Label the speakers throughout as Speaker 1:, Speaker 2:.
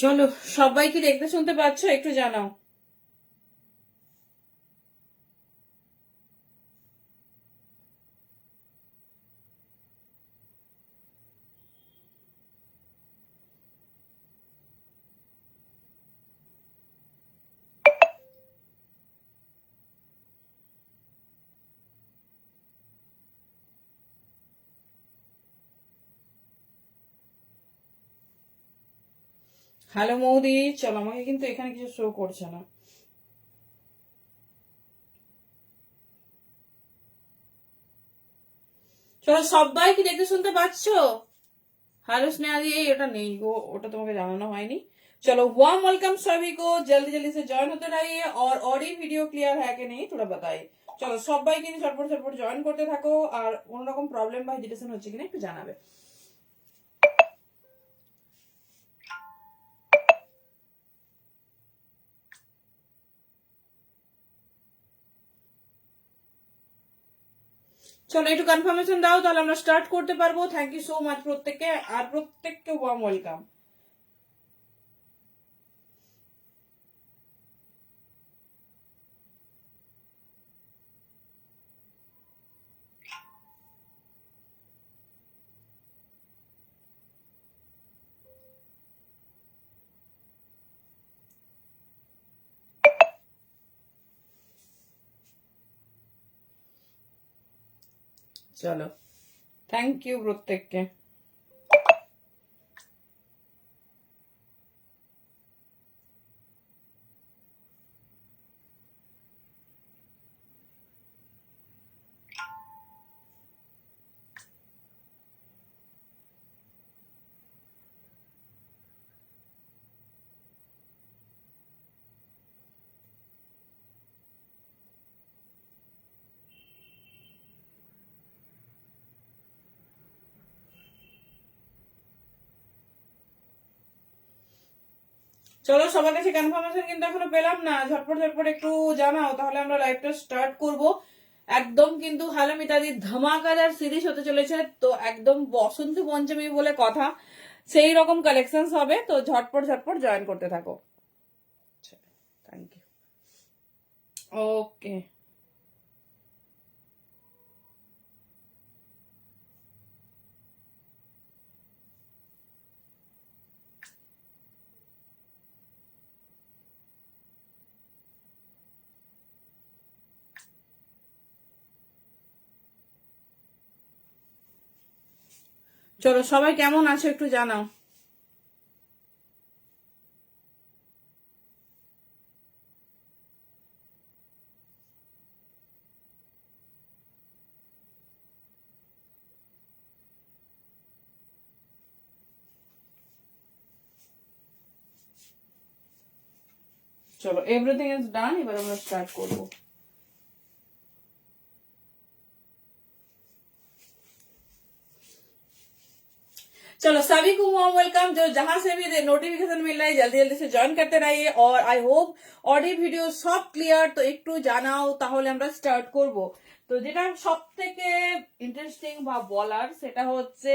Speaker 1: চলো, সবাই কি দেখতে শুনতে পাচ্ছ? একটু জানাও। হ্যালো মৌদি, চলো, আমাকে কিন্তু এখানে কিছু শো করছে না। চলো, সবাই কি দেখতে শুনতে পাচ্ছ? हेलो स्नेहा जी, ये ওটা নেই গো, ওটা তোমাকে জানানো হয়নি। चलो, वार्म वेलकम सभी को, जल्दी जल्दी से जॉइन होते रहिए। और ये ভিডিও ক্লিয়ার है कि नहीं थोड़ा बताइए। চলো, সবাই কিন্তু ঝটপট ঝটপট জয়েন করতে থাকো। আর কোন রকম প্রবলেম বা হেজিটেশন হচ্ছে কিনা একটু জানাবে। চলো, একটু কনফার্মেশন দাও, তাহলে আমরা স্টার্ট করতে পারবো। থ্যাংক ইউ সো মাচ প্রত্যেককে, আর প্রত্যেককে ওয়ার্ম ওয়েলকাম। চলো, থ্যাংক ইউ প্রত্যেককে। চলো, সবার কাছে কনফার্মেশন কিন্তু এখনো পেলাম না। ঝটপট ঝটপট একটু জানাও, তাহলে আমরা লাইভটা স্টার্ট করব। একদম কিন্তু হ্যালো মিতাদি ধামাকাদার সিরিজ হতে চলেছে, তো একদম বসন্ত পঞ্চমী বলে কথা, সেই রকম কালেকশনস হবে। তো ঝটপট ঝটপট জয়েন করতে থাকো। Thank you. ওকে, চলো, সবাই কেমন আছো একটু জানাও। চলো, এভরিথিং ইজ ডান, এবার আমরা স্টার্ট করবো। चलो, सभी को वार्म वेलकम। जो जहां से भी नोटिफिकेशन मिल रहा है जल्दी जल्दी से जॉइन करते रहिए। और आई होप অডিও ভিডিও সব ক্লিয়ার, তো একটু জানাও, তাহলে আমরা স্টার্ট করব। তো যেটা সব থেকে ইন্টারেস্টিং বা বলার, সেটা হচ্ছে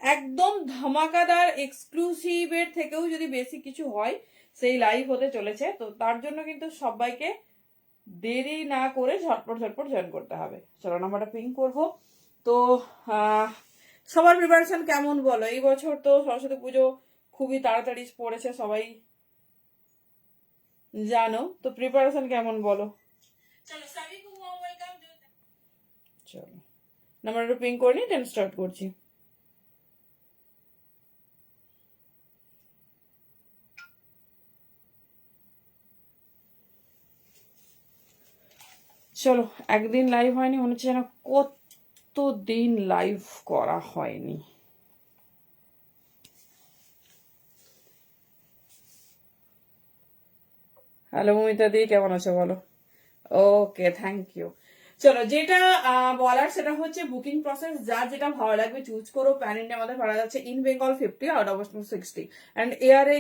Speaker 1: একদম ধামাকাদার এক্সক্লুসিভের থেকেও যদি বেশি কিছু হয়, সেই লাইভ হতে চলেছে। তো তার জন্য কিন্তু সবাইকে দেরি না করে ঝটপট ঝটপট জয়েন করতে হবে। চলো, নাম্বারটা পিং করবো। তো সবার প্রিপারেশন কেমন বলো? এই বছর তো সরস্বতী পুজো খুবই তাড়াতাড়ি পড়েছে, সবাই জানো। তো প্রিপারেশন কেমন বলো? চলো, চলো, নাম্বারটা পিং করে নি, দেন স্টার্ট করছি। চলো, একদিন লাইভ হয়নি, মনে হচ্ছে যেন কতদিন লাইভ করা হয়নি। হ্যালো মমিতা দি, কেমন আছো বলো? ওকে, থ্যাংক ইউ। চলো, যেটা বলার সেটা হচ্ছে বুকিং প্রসেস, যার যেটা ভালো লাগবে চুজ করো। প্যান ইন্ডিয়া আমাদের ভাড়া যাচ্ছে in Bengal 50, out of 60, and এয়ারে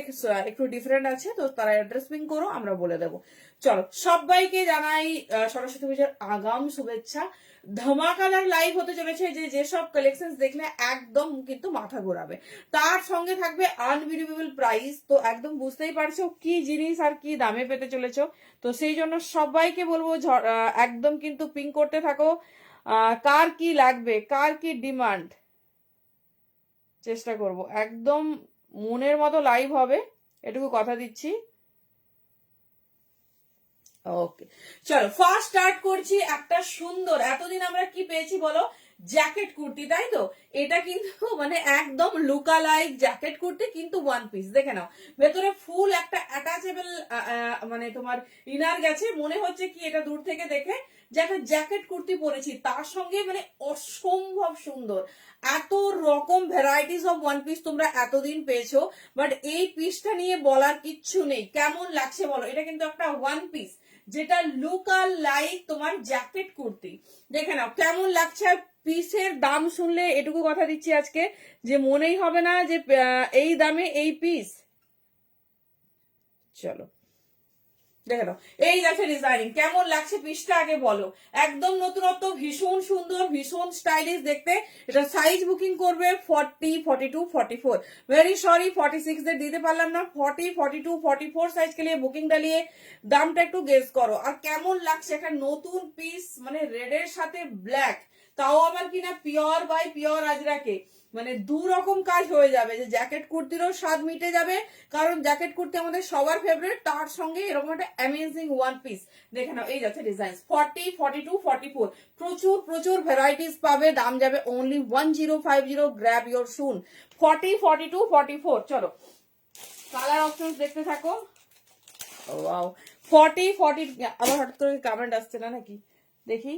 Speaker 1: একটু ডিফারেন্ট আছে, তো তারা অ্যাড্রেস পিং করো, আমরা বলে দেবো। চলো সবাইকে জানাই সরস্বতী পুজোর আগাম শুভেচ্ছা। ধামাকাদার লাইভ হতে চলেছে, যেসব কালেকশন দেখলে একদম কিন্তু মাথা ঘোরাবে, তার সঙ্গে থাকবে আনবিলিভেবল প্রাইস। তো একদম বুঝতেই পারছো কি জিনিস আর কি দামে পেতে চলেছো। তো সেই জন্য সবাইকে বলবো একদম কিন্তু পিং করতে থাকো। কার কি লাগবে, কার কি ডিমান্ড, চেষ্টা করব একদম মনের মতো লাইভ হবে, এটুকু কথা দিচ্ছি। ওকে চলো ফার্স্ট স্টার্ট করছি। একটা সুন্দর, এতদিন আমরা কি পেয়েছি বলো, জ্যাকেট কুর্তি, তাই তো? এটা কিন্তু মানে একদম লুকা লাইক জ্যাকেট কুর্তি, কিন্তু ওয়ান পিস। দেখে নাও ভেতরে ফুল একটা অ্যাটাচেবল মানে তোমার ইনার গেছে, মনে হচ্ছে কি এটা দূর থেকে দেখে যে একটা জ্যাকেট কুর্তি পরেছি, তার সঙ্গে মানে অসম্ভব সুন্দর। এত রকম ভ্যারাইটিস অফ ওয়ান পিস তোমরা এতদিন পেয়েছো, বাট এই পিসটা নিয়ে বলার কিচ্ছু নেই। কেমন লাগছে বলো, এটা কিন্তু একটা ওয়ান পিস যেটা লুকাল লাইক তোমার জ্যাকেট কুর্তি। দেখে নাও কেমন লাগছে। পিসের দাম শুনলে এটুকু কথা দিচ্ছি আজকে, যে মনেই হবে না যে এই দামে এই পিস। চলো দেখে নাও, এই যাচ্ছে ডিজাইনিং, কেমন লাগছে পিসটা আগে বলো। একদম নতুনত্ব, ভীষণ সুন্দর, ভীষণ স্টাইলিশ দেখতে। এটা সাইজ বুকিং করবে 40, 42, 44। ভেরি সরি 46 দের দিতে পারলাম না, 40, 42, 44 সাইজ के लिए বুকিং ডালিয়ে দামটা একটু গেস করো। আর কেমন লাগছে একটা নতুন পিস, মানে রেডের সাথে ব্ল্যাক, তাও আবার কিনা পিওর বাই পিওর আজরাকে। মানে দু রকম কাজ হয়ে যাবে, যে জ্যাকেট কুর্তিরও স্বাদ মিটে যাবে, কারণ জ্যাকেট কুর্তি আমাদের সবার ফেভারিট, তার সঙ্গে এরকম একটা অ্যামেজিং ওয়ান পিস। দেখে নাও এই যাচ্ছে ডিজাইন 40, 42, 44, প্রচুর প্রচুর ভ্যারাইটিস পাবে। দাম যাবে অনলি 1050। গ্র্যাব ইয়োর শুন 40, 42, 44। চলো কালার অপশন দেখতে থাকো। ওয়াও 40, 40 আবার হঠাৎ করে কমেন্ট আসছে না নাকি, দেখি।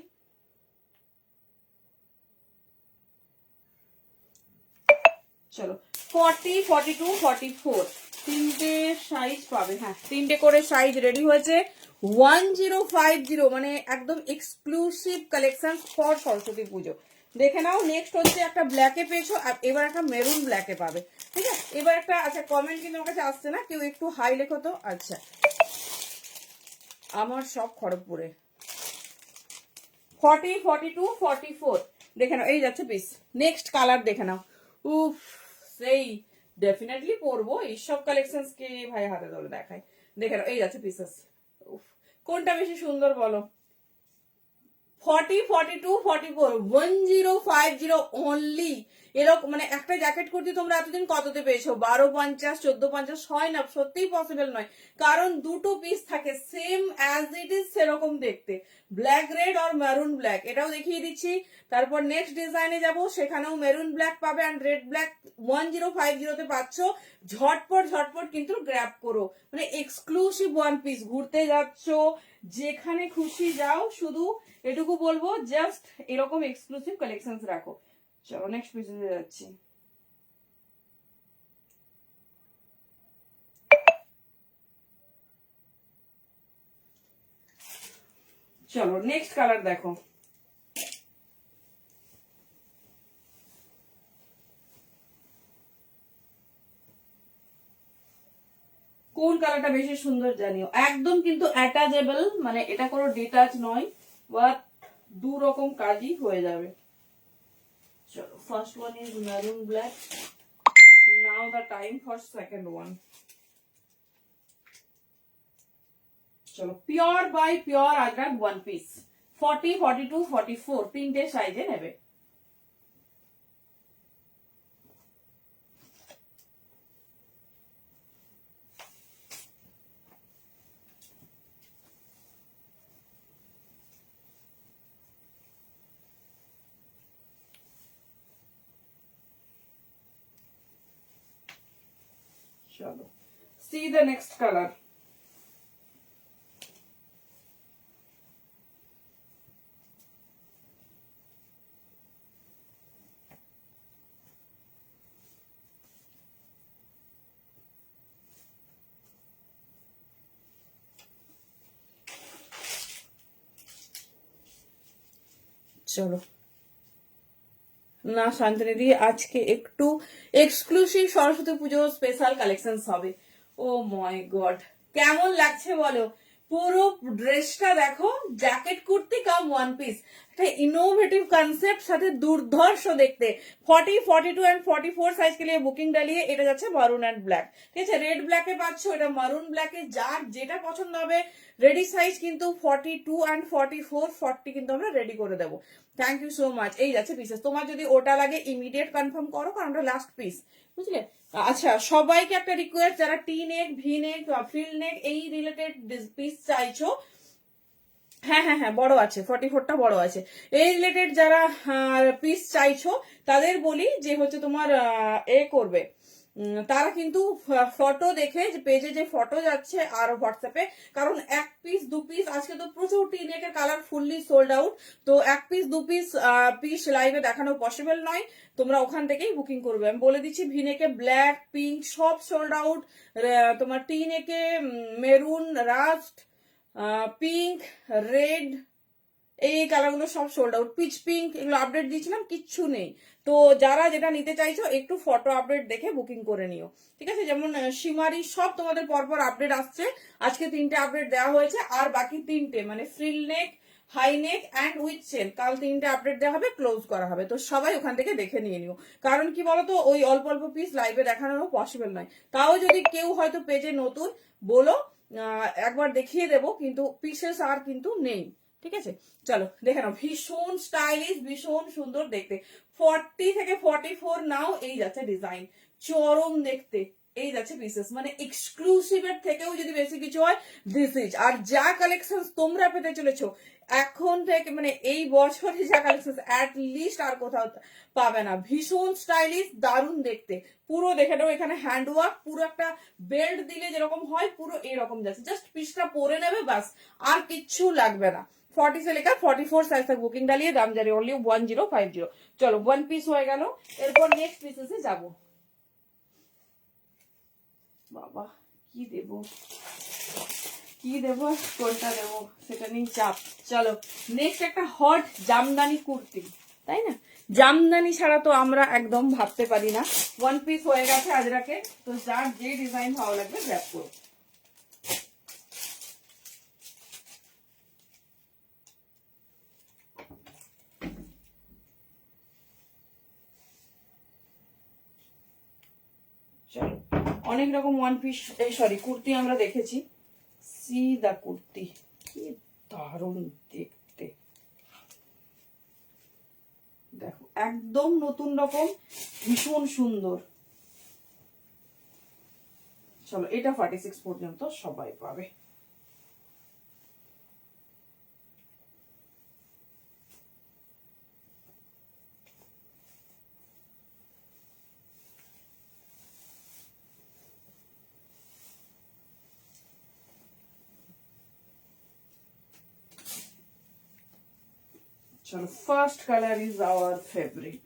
Speaker 1: চলো 40, 42, 44 তিনটে সাইজ পাবে। হ্যাঁ তিনটে করে সাইজ রেডি হয়েছে। 1050 মানে একদম এক্সক্লুসিভ কালেকশন ফর সরস্বতী পুজো। দেখে নাও নেক্সট হচ্ছে একটা ব্ল্যাকে পেয়েছো, আর এবার একটা মেরুন ব্ল্যাকে পাবে। ঠিক আছে এবার একটা, আচ্ছা কমেন্ট কিন্তু আমার কাছে আসছে না, কেউ একটু হাই লেখো তো। আচ্ছা আমার সব খড়গপুরে 40, 42, 44 দেখে নাও এই যাচ্ছে পিস। নেক্সট কালার দেখে নাও, উফ সেই ডেফিনেটলি পরবো এইসব কালেকশন কে ভাই হাতে ধরে দেখায়। দেখে নাও এই যাচ্ছে পিসেস, উফ কোনটা বেশি সুন্দর বলো। 40, 42, 44 1050 অনলি। এরকম মানে একটা জ্যাকেট কুর্তি তোমরা এতদিন কততে পেয়েছো, 1250, 1450 হয় না, সত্যিই পসিবল নয়। কারণ দুটো পিস থাকে সেম অ্যাজ ইট ইজ সেরকম দেখতে, ব্ল্যাক রেড আর মেরুন ব্ল্যাক, এটাও দেখিয়ে দিচ্ছি। তারপর নেক্সট ডিজাইনে যাব, সেখানেও মেরুন ব্ল্যাক পাবে অ্যান্ড রেড ব্ল্যাক 1050 পাচ্ছ। ঝটপট ঝটপট কিন্তু গ্র্যাব করো, মানে এক্সক্লুসিভ ওয়ান পিস। ঘুরতে যাচ্ছ, যেখানে খুশি যাও, শুধু এটুকু বলবো জাস্ট এরকম এক্সক্লুসিভ কালেকশন রাখো। চলো নেক্সট পিসে যাচ্ছি। চলো নেক্সট কালার দেখো, কোন কালারটা বেশি সুন্দর জানিও। একদম কিন্তু অ্যাটাচেবল, মানে এটা কোনো ডিটাচ নয়, বাট দু রকম কাজই হয়ে যাবে। চলো first one is maroon black, now the time for second one. চলো pure by pure ajrakh one piece 40, 42, 44 তিনটে সাইজে নেবে। চলো see the next color। চলো না শান্তিনিধি, আজকে একটু এক্সক্লুসিভ সরস্বতী পুজো স্পেশাল কালেকশন হবে। ও মাই গড কেমন লাগছে বলো। পুরো ড্রেসটা দেখো, জ্যাকেট কুর্তি কাম ওয়ান পিস, একটা इनोवेटिव কনসেপ্ট, সাথে দুর্ধর্ষ দেখতে। 40, 42 एंड 44 साइज के लिए बुकिंग डालिए। এটা যাচ্ছে মারুন এন্ড ব্ল্যাক, ঠিক আছে? রেড ব্ল্যাকে পাচ্ছ, এটা মারুন ব্ল্যাকে। যার যেটা পছন্দ হবে, রেডি সাইজ কিন্তু 42 एंड 44, 40 কিন্তু আমরা রেডি করে দেবো। Thank you so much. এই যাচ্ছে পিসেস, তোমার যদি ওটা লাগে ইমিডিয়েট কনফার্ম করো, কারণ ওটা লাস্ট পিস, বুঝলে? আচ্ছা, সবাইকে একটা রিকোয়েস্ট, যারা টি নেক, ভি নেক, ফ্রিল নেক এই রিলেটেড পিস চাইছো, হ্যাঁ হ্যাঁ হ্যাঁ, বড় আছে, 44টা বড় আছে। এই রিলেটেড যারা পিস চাইছো, তাদের বলি যে হচ্ছে তোমার করবে, তারা কিন্তু ফটো দেখে, যে পেজে যে ফটো যাচ্ছে আর হোয়াটসঅ্যাপে, কারণ এক পিস দু পিস, আজকে তো প্রচুর টিনেকের কালার ফুললি সোল্ড আউট, তো এক পিস দু পিস লাইভে দেখানো পসিবল নয়, তোমরা ওখান থেকেই বুকিং করবে। আমি বলে দিচ্ছি, ভিনেকে ব্ল্যাক, পিঙ্ক সব সোল্ড আউট, তোমার টিনেকে মেরুন, রাস্ট, পিঙ্ক, রেড, এই কালারগুলো সব সোল্ড আউট। পিচ পিঙ্ক এগুলো আপডেট দিয়েছিলাম, কিচ্ছু নেই। তো যারা যেটা নিতে চাইছো একটু ফটো আপডেট দেখে বুকিং করে নিও, ঠিক আছে? যেমন শিমারি সব তোমাদের পরপর আপডেট আসছে, আজকে 3টে আপডেট দেওয়া হয়েছে, আর বাকি 3টে মানে frill neck, high neck and with chain, কাল 3টে আপডেট দেওয়া হবে, ক্লোজ করা হবে। তো সবাই ওখান থেকে দেখে নিয়ে নিও, কারণ কি বলতো, ওই অল্প অল্প পিস লাইভে দেখানো পসিবল নয়। তাও যদি কেউ হয়তো পেজে নতুন, বলো, একবার দেখিয়ে দেবো, কিন্তু পিসেস আর কিন্তু নেই, ঠিক আছে? চলো দেখে নাও, ভীষণ স্টাইলিশ, ভীষণ সুন্দর দেখতে। 40 থেকে 44 নাও, এই যাচ্ছে ডিজাইন, চরম দেখতে। এই যাচ্ছে পিসেস, মানে এক্সক্লুসিভ এর থেকেও যদি বেশি কিছু হয়, দিস ইজ। আর যা কালেকশন তোমরা পেতে চলেছো এখন থেকে, মানে এই বছরে যা কালেকশন অ্যাট লিস্ট আর কোথাও পাবে না। ভীষণ স্টাইলিশ, দারুণ দেখতে। পুরো দেখে নাও, এখানে হ্যান্ড ওয়ার্ক, পুরো একটা বেল্ট দিলে যেরকম হয়, পুরো এরকম যাচ্ছে। জাস্ট পিসটা পরে নেবে, বাস, আর কিচ্ছু লাগবে না। 40 से लेकर 44 साइज तक बुकिंग डालिए, दाम जा रही ओनली 1050। চলো, ওয়ান পিস হয়ে গেল, এরপর নেক্সট পিসেসে যাব। বাবা, কি দেব কি দেব, কোনটা দেব সেটা নিয়ে চাপ। চলো নেক্সট একটা হট জামদানি কুর্তি, তাই না? জামদানি ছাড়া তো আমরা একদম ভাবতে পারি না। ওয়ান পিস হয়ে গেছে আজরাকে, তো যার যে ডিজাইন ভালো লাগবে গ্র্যাব করো। চলো, অনেক রকম ওয়ান পিস, এই সরি কুর্তি আমরা দেখেছি। সি দা কুর্তি, কি দারুণ দেখতে, দেখো একদম নতুন রকম, ভীষণ সুন্দর। চলো, এটা 46 পর্যন্ত সবাই পাবে। चलो, first colour is our favourite.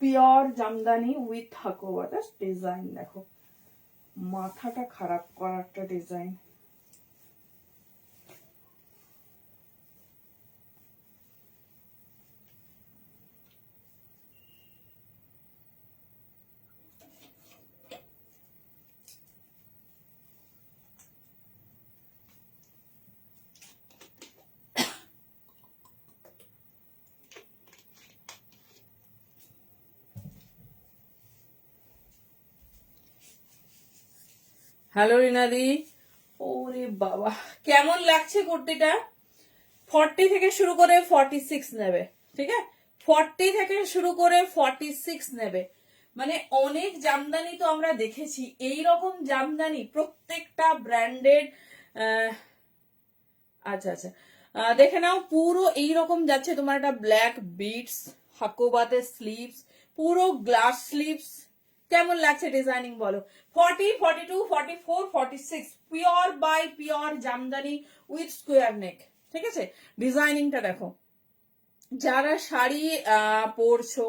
Speaker 1: Pure Jamdani with Hakoba, design দেখো, মাথাটা খারাপ করা একটা ডিজাইন। হ্যালো রিনাদি, ওরে বাবা কেমন লাগছে কুর্তিটা? 40 থেকে শুরু করে 46 নেবে, ঠিক আছে? 40 থেকে শুরু করে 46 নেবে, মানে অনেক জামদানি তো আমরা দেখেছি, এই রকম জামদানি প্রত্যেকটা ব্র্যান্ডেড। আচ্ছা আচ্ছা, দেখে নাও, পুরো এইরকম যাচ্ছে তোমার, একটা ব্ল্যাক বিটস, হাকোবাতে স্লিভস, পুরো গ্লাস স্লিভস। কেমন লাগছে ডিজাইনিং বলো? 40, 42, 44, 46 pure by pure Jamdani with square neck, ঠিক আছে? ডিজাইনিংটা দেখো। যারা শাড়ি পরছো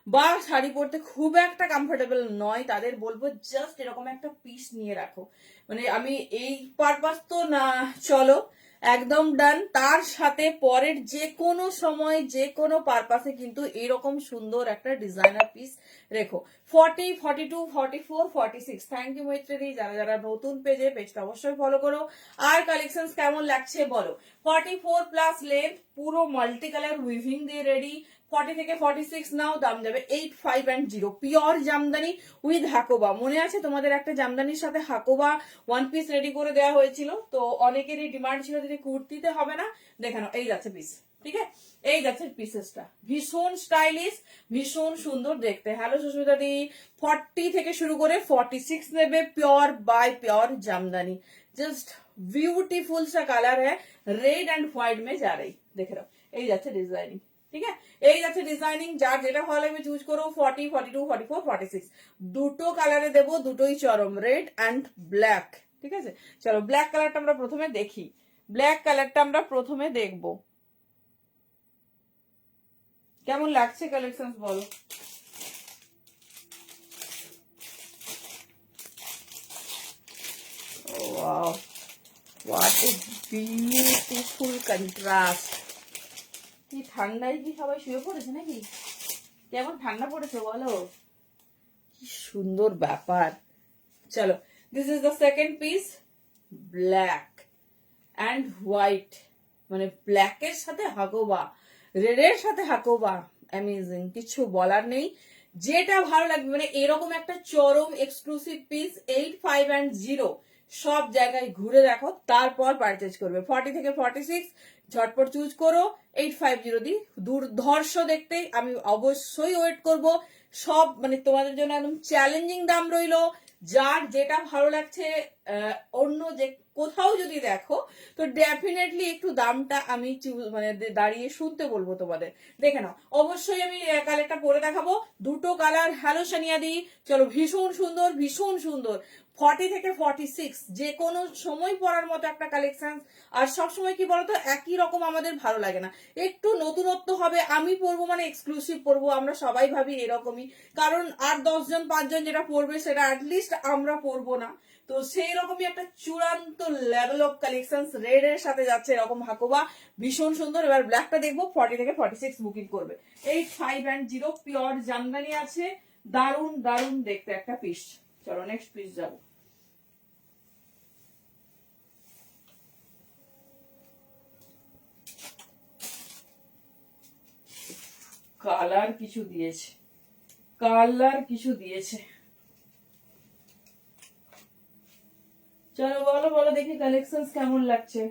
Speaker 1: বা শাড়ি পরতে খুব একটা কমফোর্টেবল নয়, তাদের বলবো জাস্ট এরকম একটা পিস নিয়ে রাখো। মানে আমি এই পারপাস তো না, চলো একদম ডান। তার সাথে পরের যে কোনো সময় যে কোনো পারপাসে কিন্তু এরকম সুন্দর একটা ডিজাইনার পিস রেখো। 40, 42, 44, 46। থ্যাংক ইউ মৈত্রী। যারা যারা নতুন পেজটা অবশ্যই ফলো করো। আর কালেকশন কেমন লাগছে বলো। 44 প্লাস লেন্থ, পুরো মাল্টি কালার উইভিং দিয়ে রেডি। 40 থেকে 46 নাও, দাম যাবে 8510। Pure Jamdani with Hakoba. মনে আছে তোমাদের একটা জামদানির সাথে হাকোবা ওয়ান পিস রেডি করে দেওয়া হয়েছিল, তো অনেকেরই ডিমান্ড ছিল যদি কুর্তিতে হবে না। দেখানো, এই যাচ্ছে পিস, ঠিক আছে, এই যাচ্ছে পিসেসটা, ভীষণ স্টাইলিশ, ভীষণ সুন্দর দেখতে। হ্যালো সুস্মিতা দি, 40 থেকে শুরু করে 46 নেবে, pure by pure Jamdani. Just beautiful सा कलर है, रेड एंड व्हाइट में जा रही, देख रहे हो, এই যাচ্ছে ডিজাইনিং, ঠিক আছে, এই যাচ্ছে ডিজাইনিং। যার যেটা ভালো লাগবে চুজ করো। 40, 42, 44, 46 দুটো কালারে দেবো, দুটোই চরম, রেড এন্ড ব্ল্যাক, ঠিক আছে। চলো ব্ল্যাক কালারটা আমরা প্রথমে দেখি, ব্ল্যাক কালারটা আমরা প্রথমে দেখবো কেমন লাগছে কালেকশন বলো। Wow, what a beautiful contrast. কি ঠান্ডায় কি সবাই শুয়ে পড়েছে নাকি? কেমন ঠান্ডা পড়েছে বলো, কি সুন্দর ব্যাপার। চলো, this is the second piece, black and white, মানে ব্ল্যাকের সাথে হাকোবা, রেডের সাথে হাকোবা, অ্যামেজিং, কিছু বলার নেই। যেটা ভালো লাগবে, মানে এরকম একটা চরম এক্সক্লুসিভ পিস 8510 সব জায়গায় ঘুরে দেখো, তারপর পারচেজ করবে। 40 থেকে 46 ঝটপট চুজ করো। 850 দি দুর্ধর্ষ দেখতে, আমি অবশ্যই ওয়েট করব। সব মানে তোমাদের জন্য একদম চ্যালেঞ্জিং দাম রইলো। যার যেটা ভালো লাগছে, অন্য যে কোথাও যদি দেখো তো ডেফিনেটলি একটু দামটা আমি মানে দাঁড়িয়ে শুনতে বলবো তোমাদের। দেখে নাও, অবশ্যই আমি কালারটা পরে দেখাবো। দুটো কালার, হ্যালো সানিয়া দি, চলো, ভীষণ সুন্দর, ভীষণ সুন্দর। 40 থেকে 46 যে কোনো সময় পরার মতো একটা কালেকশন। আর সবসময় কি বলতো, একই রকম আমাদের ভালো লাগে না, একটু নতুনত্ব হবে। আমি পরবো মানে এক্সক্লুসিভ পরবো, আমরা সবাই ভাবি এরকমই, কারণ আর 10 জন 5 জন যেটা পরবে সেটা অ্যাটলিস্ট আমরা পরবো না। তো সেই রকমই একটা চূড়ান্ত লেভেল অফ কালেকশন, রেড এর সাথে যাচ্ছে এরকম হাকোবা, ভীষণ সুন্দর। এবার ব্ল্যাকটা দেখবো, 40 থেকে 46 বুকিং করবে। 8510 পিওর জামদানি আছে, দারুন দারুন দেখতে একটা পিস। চলো নেক্সট পিস যাবো। কালার কিছু দিয়েছে, কালার কিছু দিয়েছে। চলো বলো বলো দেখি কালেকশন কেমন লাগছে।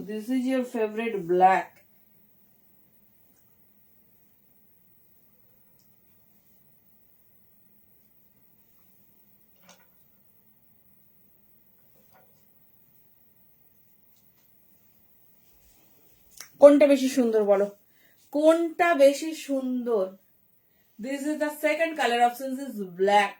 Speaker 1: This is your favorite black. কোনটা বেশি সুন্দর বলো, কোনটা বেশি সুন্দর। This is the second colour option, is black,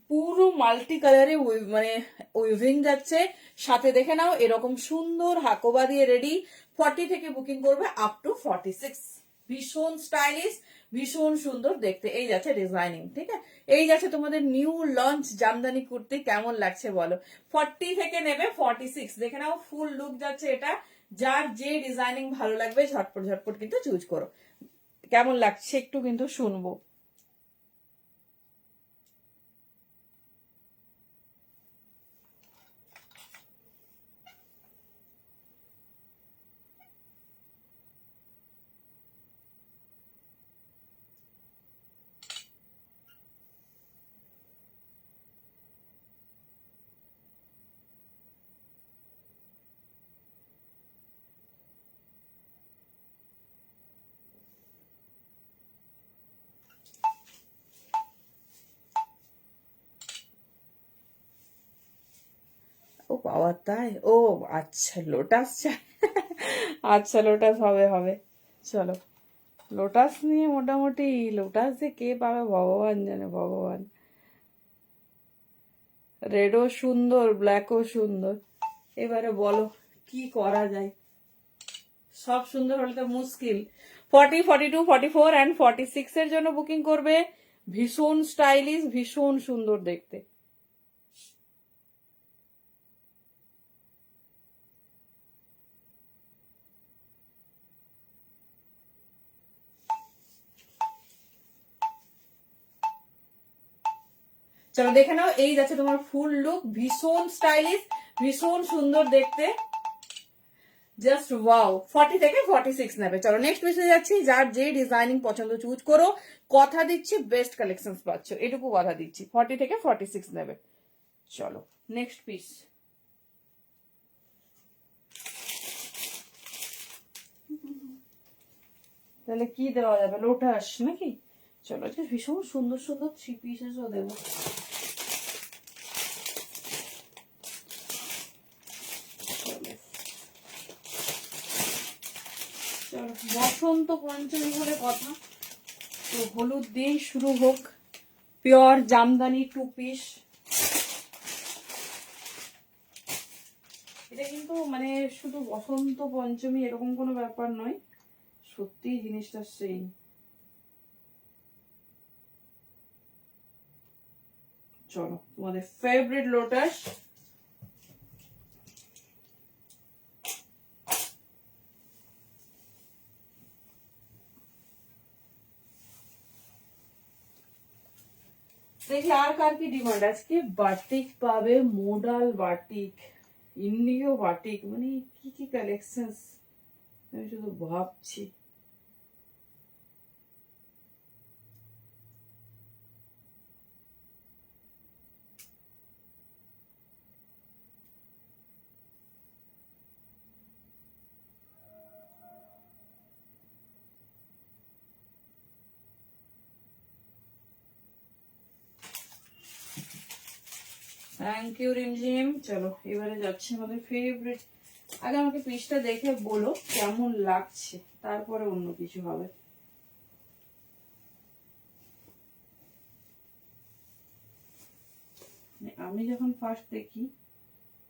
Speaker 1: পুরো মাল্টি কালারে মানে উইভিং যাচ্ছে। সাথে দেখে নাও এরকম সুন্দর হাকোবা দিয়ে রেডি। 40 থেকে বুকিং করবে আপ টু 46। ভীষণ স্টাইলিশ, ভীষণ সুন্দর দেখতে। এই যাচ্ছে ডিজাইনিং, ঠিক আছে, এই যাচ্ছে তোমাদের নিউ লঞ্চ জামদানি কুর্তি। কেমন লাগছে বলো। 40 থেকে নেবে 46, দেখে নাও ফুল লুক যাচ্ছে এটা। যার যে ডিজাইনিং ভালো লাগবে ঝটপট ঝটপট কিন্তু চুজ করো। কেমন লাগছে একটু কিন্তু শুনবো। ও বাবা, তাই? ও আচ্ছা, লোটাস চাই। আচ্ছা, লোটাস হবে হবে। চলো, লোটাস নিয়ে মোটামুটি, লোটাস যে কে পাবে ভগবান জানে, ভগবান। রেডও সুন্দর, ব্ল্যাকও সুন্দর। এবারে বলো কি করা যায়। সব সুন্দর হলে তো মুশকিল। 40, 42, 44 অ্যান্ড 46 এর জন্য বুকিং করবে। ভীষণ স্টাইলিশ, ভীষণ সুন্দর দেখতে। চলো দেখে নাও, এই যাচ্ছে তোমার ফুল লুক, ভীষণ স্টাইলিশ, ভীষণ সুন্দর দেখতে, জাস্ট ওয়াও। 40 থেকে 46 নেবে। চলো নেক্সট পিসে যাচ্ছি। যার যে ডিজাইনিং পছন্দ চুজ করো, কথা দিচ্ছি বেস্ট কালেকশন পাচ্ছ, এটুকু কথা দিচ্ছি। 40 থেকে 46 নেবে। চলো নেক্সট পিস। তাহলে কি দেওয়া যাবে, লোটাস নাকি? চলো আজকে ভীষণ সুন্দর সুন্দর 3 পিসেসও দেবো। চলো বসন্ত পঞ্চমী বলে কথা, তো হলুদ দিয়ে শুরু হোক। Pure Jamdani 2 piece. এটা কিন্তু মানে শুধু বসন্ত পঞ্চমী এরকম কোনো ব্যাপার নয়, সত্যি জিনিসটা সেই। চলো তোমাদের ফেভারিট লোটাস। দেখি আর কার কি ডিমান্ড। আজকে বাটিক পাবে, মোডাল বাটিক, ইন্ডিও বাটিক, মানে কি কি কালেকশন আমি শুধু ভাবছি। থ্যাংক ইউ রিমঝিম। চলো এবারে যাচ্ছে আমাদের ফেভারিট। আগে আমাকে পিসটা দেখে বলো কেমন লাগছে, তারপরে অন্য কিছু হবে। আমি যখন ফার্স্ট দেখি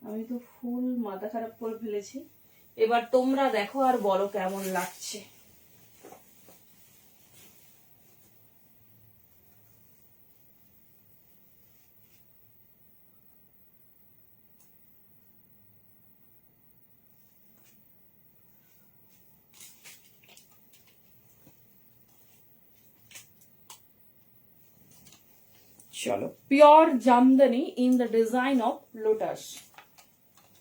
Speaker 1: আমি তো ফুল মাথা খারাপ করে ফেলেছি। এবার তোমরা দেখো আর বলো কেমন লাগছে। চলো pure Jamdani in the design of lotus.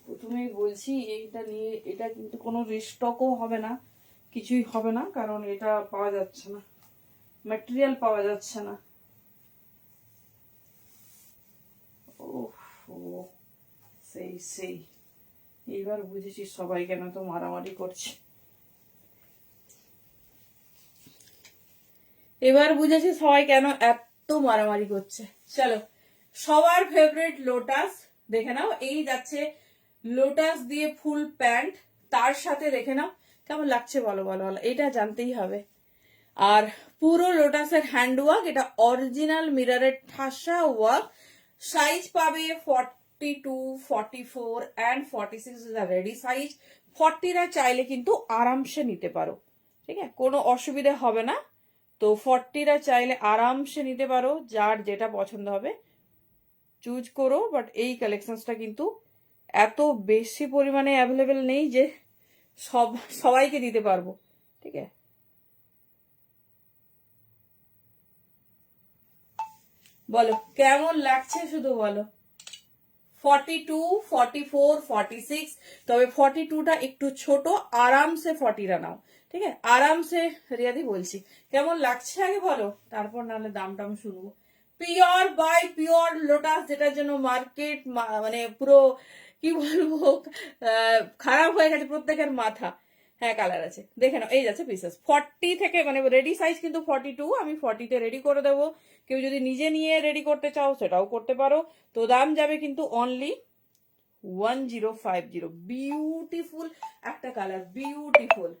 Speaker 1: প্রথমেই বলছি এইটা নিয়ে, এটা কিন্তু কোনো রিস্টকও হবে না, কিছুই হবে না, কারণ এটা পাওয়া যাচ্ছে না, ম্যাটেরিয়াল পাওয়া যাচ্ছে না। ও সেই সেই, এইবার বুঝেছি সবাই কেন তো মারামারি করছে। এবার বুঝেছি সবাই কেন এত মারামারি করছে। চলো সবার ফেভারিট লোটাস দেখে নাও। এই যাচ্ছে লোটাস দিয়ে ফুল প্যান্ট, তার সাথে দেখে নাও কেমন লাগছে, বলো বলো বলো, এটা জানতেই হবে। আর পুরো লোটাসের হ্যান্ড ওয়ার্ক, এটা অরিজিনাল মিররের ঠাসা ওয়ার্ক। সাইজ পাবে 42, 44 and 46 is a ready size. 40রা চাইলে কিন্তু আরামসে নিতে পারো, ঠিক আছে, কোনো অসুবিধা হবে না। তো 40রা চাইলে আরামসে নিতে পারো, যার যেটা পছন্দ হবে চুজ করো। বাট এই কালেকশনসটা কিন্তু এত বেশি পরিমাণে অ্যাভেলেবেল নেই যে সবাইকে দিতে পারবো, ঠিক আছে। বলো কেমন লাগছে শুধু বলো। 42, 44, 46, তবে 42টা একটু ছোট, আরামসে 40রা নাও, ঠিক আছে, আরামসে। রিয়াদি বলছি কেমন লাগছে আগে বলো, তারপর নাহলে দাম টাম শুনবো। পিওর বাই পিওর লোটাস, যেটার জন্য মার্কেট মানে পুরো কি বলবো খারাপ হয়ে গেছে প্রত্যেকের মাথা। হ্যাঁ কালার আছে, দেখে নাও। এই যাচ্ছে পিসেস 40 থেকে, মানে রেডি সাইজ কিন্তু 42, আমি 40তে রেডি করে দেবো। কেউ যদি নিজে নিয়ে রেডি করতে চাও সেটাও করতে পারো। তো দাম যাবে কিন্তু অনলি 1050। বিউটিফুল একটা কালার, বিউটিফুল।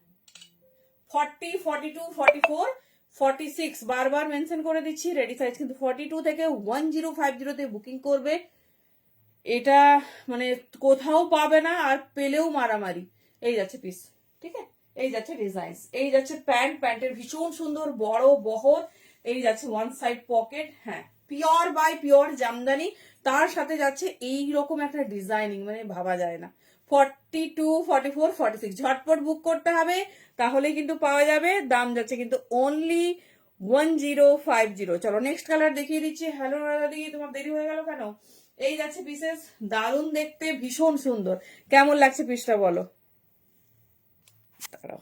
Speaker 1: 40, 42, 44, 46 বারবার মেনশন করে দিচ্ছি, রেডি সাইজ কিন্তু 42 থেকে 1050 তে বুকিং করবে। এটা মানে কোথাও পাবে না, আর পেলেও মারামারি। এই যাচ্ছে পিস, ঠিক আছে। এই যাচ্ছে ডিজাইন, এই যাচ্ছে প্যান্ট, প্যান্টের ভীষণ সুন্দর বড় বহর, এই যাচ্ছে ওয়ান সাইড পকেট। হ্যাঁ, পিওর বাই পিওর জামদানি, তার সাথে যাচ্ছে এই রকম একটা ডিজাইনিং, মানে ভাবা যায় না। 42, 44, 46 ঝটপট বুক করতে হবে, তাহলে কিন্তু পাওয়া যাবে। দাম যাচ্ছে কিন্তু অনলি 1050। চলো নেক্সট কালার দেখিয়ে দিচ্ছি। হ্যালো দাদি, তোমার দেরি হয়ে গেল কেন? এই যাচ্ছে পিসেস, দারুণ দেখতে, ভীষণ সুন্দর। কেমন লাগছে পিসটা বলো? দাঁড়াও,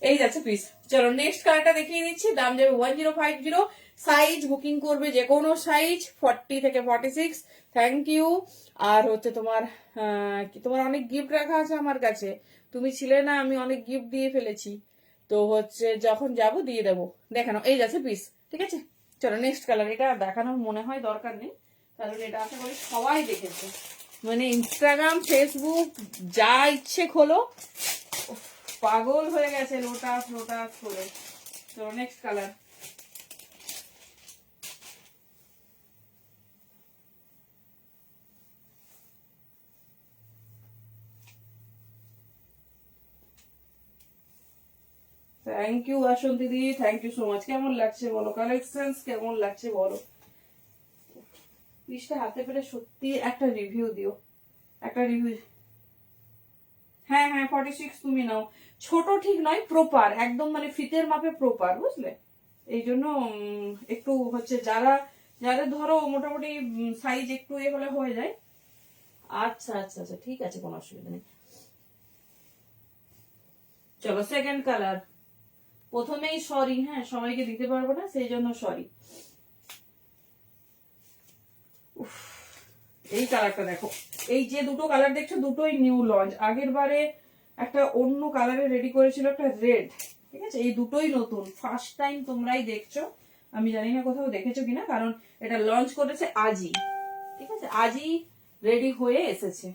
Speaker 1: এই যাচ্ছে পিস। চলো নেক্সট কালারটা দেখিয়ে দিচ্ছি। দাম যাবে 1050। সাইজ বুকিং করবে যে কোনো সাইজ 40 থেকে 46। Thank you. আর হচ্ছে তোমার তোমার অনেক গিফট রাখা আছে আমার কাছে, তুমি ছিলে না, আমি অনেক গিফট দিয়ে ফেলেছি, তো হচ্ছে যখন যাব দিয়ে দেবো। দেখানো, এই যাচ্ছে পিস, ঠিক আছে। চলো নেক্সট কালার, এটা দেখানোর মনে হয় দরকার নেই, কারণ এটা আশা করি সবাই দেখেছে, মানে ইনস্টাগ্রাম ফেসবুক যা ইচ্ছে খোলো, পাগল হয়ে গেছে লোটাস লোটাস করে। তো নেক্সট কালার, থ্যাংক ইউ বাসন্তী দিদি, থ্যাংক ইউ সো মাচ। কেমন লাগছে বলো, কালেকশন কেমন লাগছে বলো? পিসটা হাতে পেলে সত্যি একটা রিভিউ দিও, একটা রিভিউ। হ্যাঁ হ্যাঁ 46 তুমি নাও, ছোট ঠিক নয়, প্রপার একদম, মানে ফিতের মাপে প্রপার, বুঝলে? এই জন্য একটু হচ্ছে যারা যাদের ধরো মোটামুটি সাইজ একটু এ হলে হয়ে যায়। আচ্ছা আচ্ছা আচ্ছা, ঠিক আছে, কোনো অসুবিধা নেই। চলো সেকেন্ড কালার। প্রথমেই সরি, হ্যাঁ সবাইকে দিতে পারবো না, সেই জন্য সরি। এই কালারটা দেখো, এই যে দুটো কালার দেখছো দুটোই নিউ লঞ্চ। আগের বারে একটা অন্য কালারে রেডি করেছিল, একটা রেড, ঠিক আছে। এই দুটোই নতুন, ফার্স্ট টাইম তোমরাই দেখছো, আমি জানি না কোথাও দেখেছো কিনা, কারণ এটা লঞ্চ করেছে আজই, ঠিক আছে, আজই রেডি হয়ে এসেছে।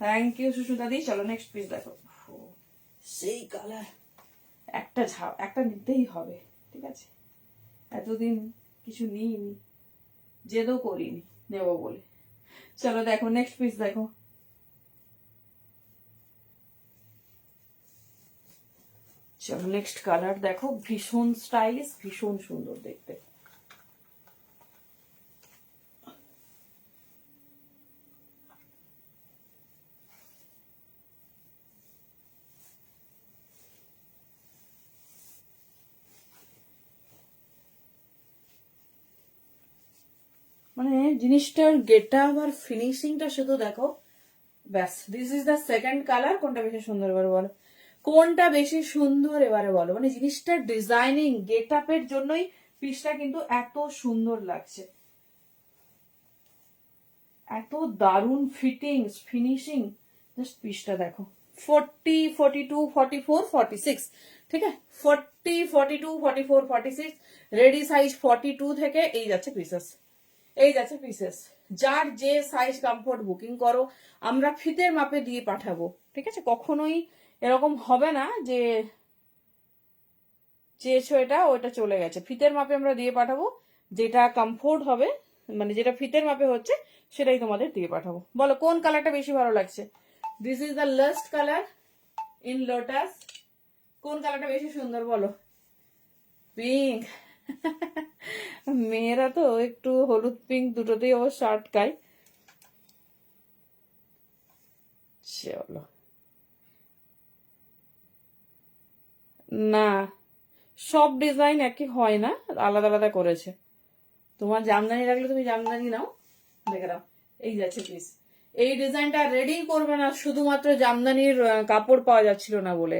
Speaker 1: থ্যাংক ইউ সুস্মিতা দি। চলো নেক্সট পিস দেখো, সেই কালার, একটা নিতেই হবে, ঠিক আছে। এতদিন কিছু নিইনি, জেদও করিনি নেব বলে। চলো দেখো নেক্সট পিস দেখো, চলো নেক্সট কালার দেখো, ভীষণ স্টাইলিশ, ভীষণ সুন্দর দেখতে। মানে জিনিসটার গেটআপ আর ফিনিশিংটা শুধু দেখো, ব্যাস। This is the second colour. কোনটা বেশি সুন্দর এবারে বলো, কোনটা বেশি সুন্দর এবারে বলো? মানে জিনিসটার ডিজাইনিং গেটআপের জন্যই পিসটা কিন্তু এত সুন্দর লাগছে, এত দারুণ ফিটিংস ফিনিশিং। জাস্ট পিসটা দেখো, 40, 42, 44, 46, ঠিক আছে। 40, 42, 44, 46, রেডি সাইজ 42 থেকে এই যাচ্ছে পিসেস, এই যাচ্ছে পিসেস। যার যে সাইজ কমফোর্ট বুকিং করো, আমরা ফিতের মাপে দিয়ে পাঠাবো, ঠিক আছে। কখনোই এরকম হবে না যে চেয়েছো এটা ওইটা চলে গেছে, ফিতের মাপে আমরা দিয়ে পাঠাবো। যেটা কমফোর্ট হবে, মানে যেটা ফিতের মাপে হচ্ছে, সেটাই তোমাদের দিয়ে পাঠাবো। বলো কোন কালারটা বেশি ভালো লাগছে? This is the last colour in lotus. কোন কালারটা বেশি সুন্দর বলো? পিঙ্ক। মেয়েরা তো একটু হলুদ পিঙ্ক দুটোতেই অবশ্য আটকায়। চলো, না সব ডিজাইন একই হয় না, আলাদা আলাদা করেছে। তোমার জামদানি লাগলে তুমি জামদানি নাও, দেখে নাও। এই যাচ্ছে পিস। এই ডিজাইনটা রেডি করবে না শুধুমাত্র জামদানির কাপড় পাওয়া যাচ্ছিল না বলে,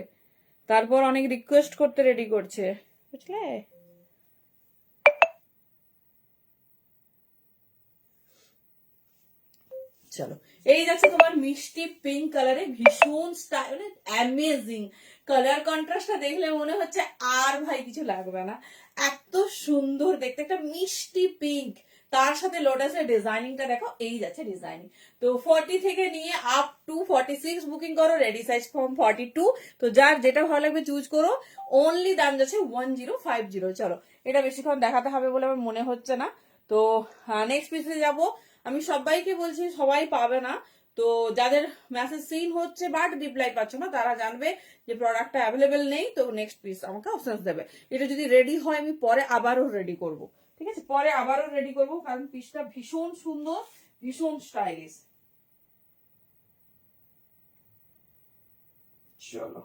Speaker 1: তারপর অনেক রিকোয়েস্ট করতে রেডি করছে, বুঝলে? চলো, এই যাচ্ছে তোমার মিষ্টি পিঙ্ক কালারে, ভীষণ স্টাইল, মানে অ্যামেজিং কালার কন্ট্রাস্টটা দেখলে মনে হচ্ছে আর ভাই কিছু লাগবে না, এত সুন্দর দেখতে, একটা মিষ্টি পিঙ্ক, তার সাথে লোটাসের ডিজাইনিংটা দেখো, এই যাচ্ছে ডিজাইনিং। তো 40 থেকে নিয়ে আপ টু 46 বুকিং করো, রেডি সাইজ ফ্রম 42। তো যার যেটা ভালো লাগবে চুজ করো। অনলি দাম যাচ্ছে 1050। চলো, এটা বেশিক্ষণ দেখাতে হবে বলে আমার মনে হচ্ছে না। তো নেক্সট পিসে যাব। আমি সবাইকে বলছি, সবাই পাবে না। তো যাদের মেসেজ সিন হচ্ছে বাট রিপ্লাই পাচ্ছ না, তারা জানবে যে প্রোডাক্টটা অ্যাভেলেবেল নেই। তো নেক্সট পিস আমাকে অপশন দেবে। এটা যদি রেডি হয় আমি পরে আবারও রেডি করব, ঠিক আছে? পরে আবারও রেডি করব, কারণ পিসটা ভীষণ সুন্দর, ভীষণ স্টাইলিশ। চলো,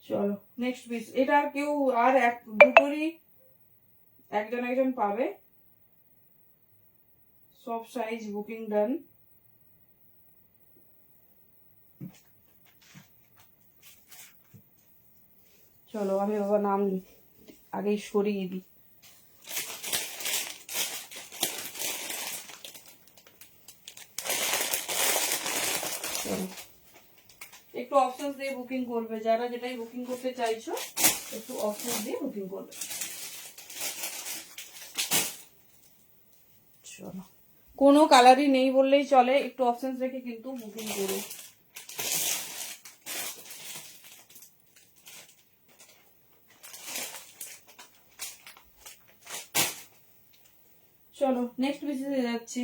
Speaker 1: চলো নেক্সট পিস। এটা কেউ আর এক দুটোরই একজন একজন পাবে। সব সাইজ বুকিং ডান। চলো, আমি বাবা নাম আগেই সরিয়ে দিই। একটু অপশন দিয়ে বুকিং করবে, যারা যেটাই বুকিং করতে চাইছো একটু অপশন দিয়ে বুকিং করবে। চলো, কোনো কালারই নেই বললেই চলে, একটু অপশন রেখে কিন্তু বুকিং করো। চলো নেক্সট পিসে যাচ্ছি।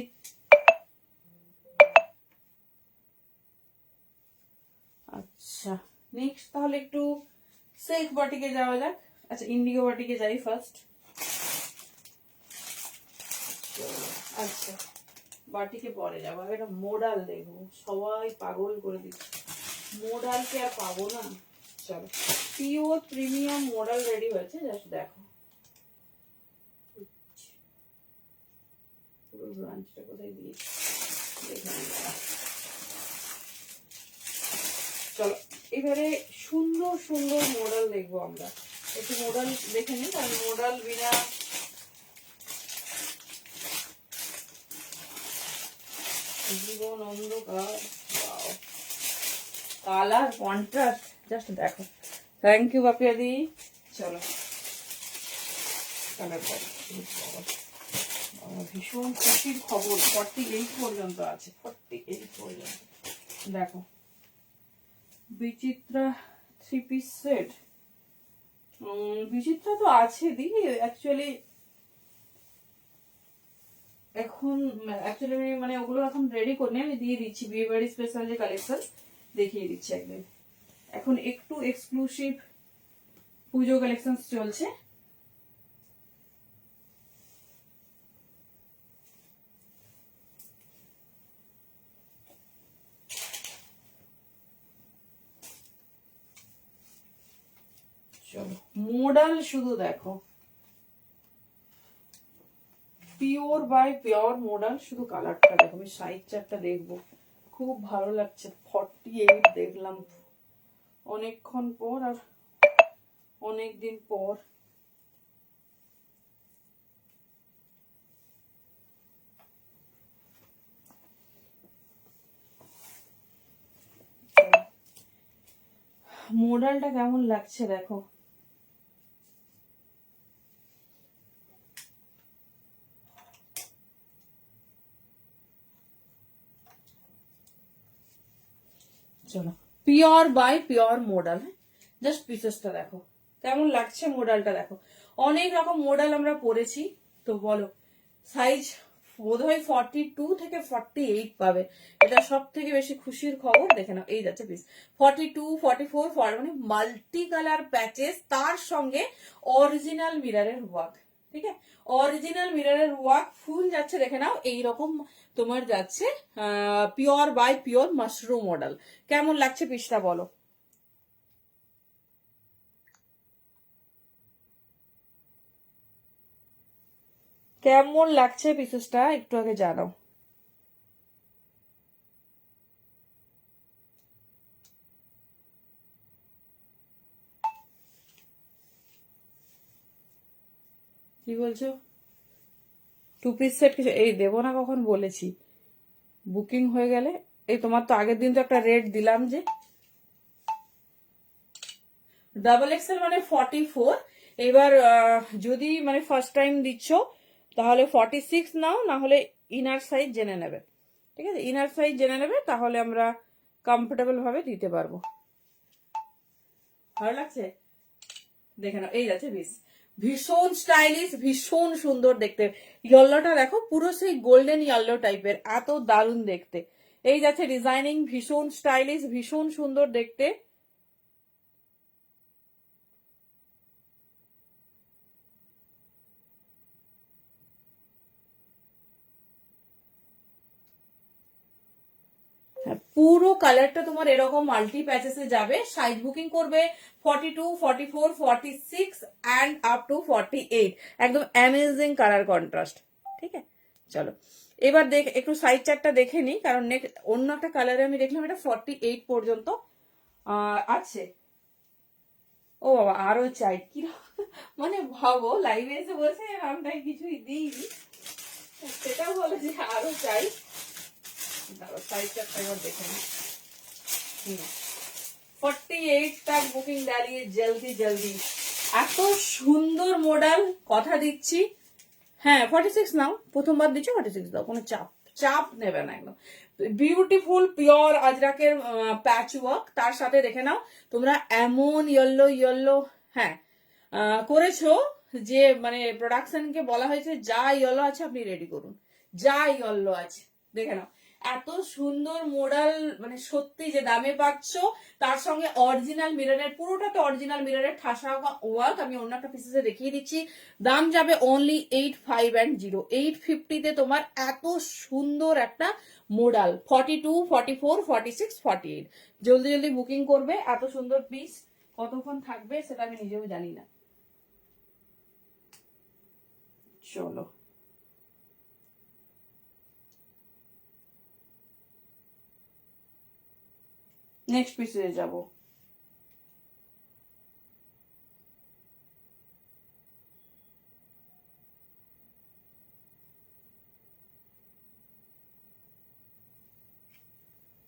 Speaker 1: আচ্ছা, নেক্সট তাহলে একটু সিল্ক বাটিকে যাওয়া যাক। আচ্ছা, ইন্ডিগো বাটিকে যাই ফার্স্ট। আচ্ছা, বাটিকে পরে যাবো। একটা মোডাল দেখবো, সবাই পাগল করে দিচ্ছে। মোডালকে আর পাবো না। চলো, পিওর প্রিমিয়াম মোডাল রেডি হয়েছে, জাস্ট দেখো। পুরো ব্রাঞ্চটা কোথায় দিয়েছি দেখে নিলাম। চলো, এবারে সুন্দর সুন্দর মোডাল দেখবো আমরা। একটু মোডাল দেখে নিই, কারণ মোডাল বিনা জীবন অন্ধকার। কালার কন্ট্রাস্ট জাস্ট দেখো। থ্যাংক ইউ বাপিয়া দি। চলো, কালার ভীষণ খুশির খবর, 48 পর্যন্ত আছে, 48 পর্যন্ত। দেখো, বিচিত্রা 3 পিস সেট। বিচিত্রা তো আছে দি, অ্যাকচুয়ালি এখন মানে ওগুলো এখন রেডি করে আমি দিয়ে দিচ্ছি। বিয়ে বাড়ি স্পেশাল যে কালেকশন দেখিয়ে দিচ্ছি একদিন। এখন একটু এক্সক্লুসিভ পুজো কালেকশন চলছে। চলো, মোডাল শুধু দেখো, পিওর বাই পিওর মোডাল। শুধু কালারটা দেখো, আমি সাইজ চারটা দেখবো, খুব ভালো লাগছে। 48 দেখলাম অনেকক্ষণ পর আর অনেক দিন পর। মোডালটা কেমন লাগছে দেখো। চলো, pure by pure modal. Just পিসেসটা দেখো কেমন লাগছে, মোডালটা দেখো। অনেক রকম মোডাল আমরা পরেছি, তো বলো সাইজ বোধহয় 42 থেকে 48 পাবে। এটা সব থেকে বেশি খুশির খবর। দেখে নাও, এই যাচ্ছে পিস 42, 44, মানে মাল্টি কালার প্যাচেস, তার সঙ্গে অরিজিনাল মিরারের ওয়ার্ক। ঠিক আছে, অরিজিনাল মিরারের ওয়ার্ক ফুল যাচ্ছে। দেখে নাও, এইরকম তোমার যাচ্ছে pure by pure mushroom model. কেমন লাগছে পিসটা বলো। কেমন লাগছে পিসেসটা একটু আগে জানাও। কি বলছো? 2 পিস সেট কিছু এই দেবো না, কখন বলেছি? বুকিং হয়ে গেলে এই তোমার তো আগের দিন তো একটা রেট দিলাম যে XXL মানে 44। এবার যদি মানে ফার্স্ট টাইম দিচ্ছ তাহলে 46 নাও, না হলে ইনার সাইজ জেনে নেবে। ঠিক আছে, ইনার সাইজ জেনে নেবে, তাহলে আমরা কমফোর্টেবল ভাবে দিতে পারবো। ভালো লাগছে? দেখে নাও, এই যাচ্ছে পিস, ভীষণ স্টাইলিশ, ভীষণ সুন্দর দেখতে। ইয়েলোটা দেখো, পুরো সেই গোল্ডেন ইয়েলো টাইপের, এত দারুণ দেখতে। এই যাচ্ছে ডিজাইনিং, ভীষণ স্টাইলিশ, ভীষণ সুন্দর দেখতে। পুরো কালারটা তোমার এরকম মাল্টি প্যাচেসে যাবে। সাইজ বুকিং করবে 42, 44, 46 অ্যান্ড আপ টু 48। একদম অ্যামেজিং কালার কন্ট্রাস্ট। ঠিক আছে, চলো এবার একটু সাইজ চার্টটা দেখে নিই, কারণ অন্য একটা কালারে আমি দেখলাম এটা 48 পর্যন্ত আছে। ও বাবা, আরো চাই কি মানে ভাবো, লাইভে এসে বলছে আমরা কিছুই দিইনি, সেটাও বলে যে আরো চাই। দাঁড়াও, সাইজ চার্টটা এবার দেখে নিই। 48 तक বুকিং ডালিয়ে জলদি জলদি। এত সুন্দর মডেল, কথা দিচ্ছি। হ্যাঁ 46 নাও, প্রথমবার দিচ্ছ 46 দাও, কোনো চাপ চাপ নেবে না, একদম বিউটিফুল পিওর আজরাকের প্যাচ ওয়ার্ক। তার সাথে দেখে নাও তোমরা এমন ইয়েলো ইয়েলো, হ্যাঁ করেছো যে মানে প্রোডাকশনকে বলা হয়েছে যা ইয়েলো আছে আপনি রেডি করুন, যা ইয়েলো আছে। দেখে নাও এত সুন্দর মডেল, মানে সত্যি যে দামে পাচ্ছ, তার সঙ্গে অরিজিনাল মিররের, পুরোটাতে অরিজিনাল মিররের ঠাসা ওয়ার্ক। আমি অন্য একটা পিসে দেখিয়ে দিচ্ছি। দাম যাবে অনলি 8510। 850 তোমার এত সুন্দর একটা মডেল। 42, 44, 46, 48 জলদি জলদি বুকিং করবে। এত সুন্দর পিস কতক্ষণ থাকবে সেটা আমি নিজেও জানি না। চলো নেক্সট পিসে যাব।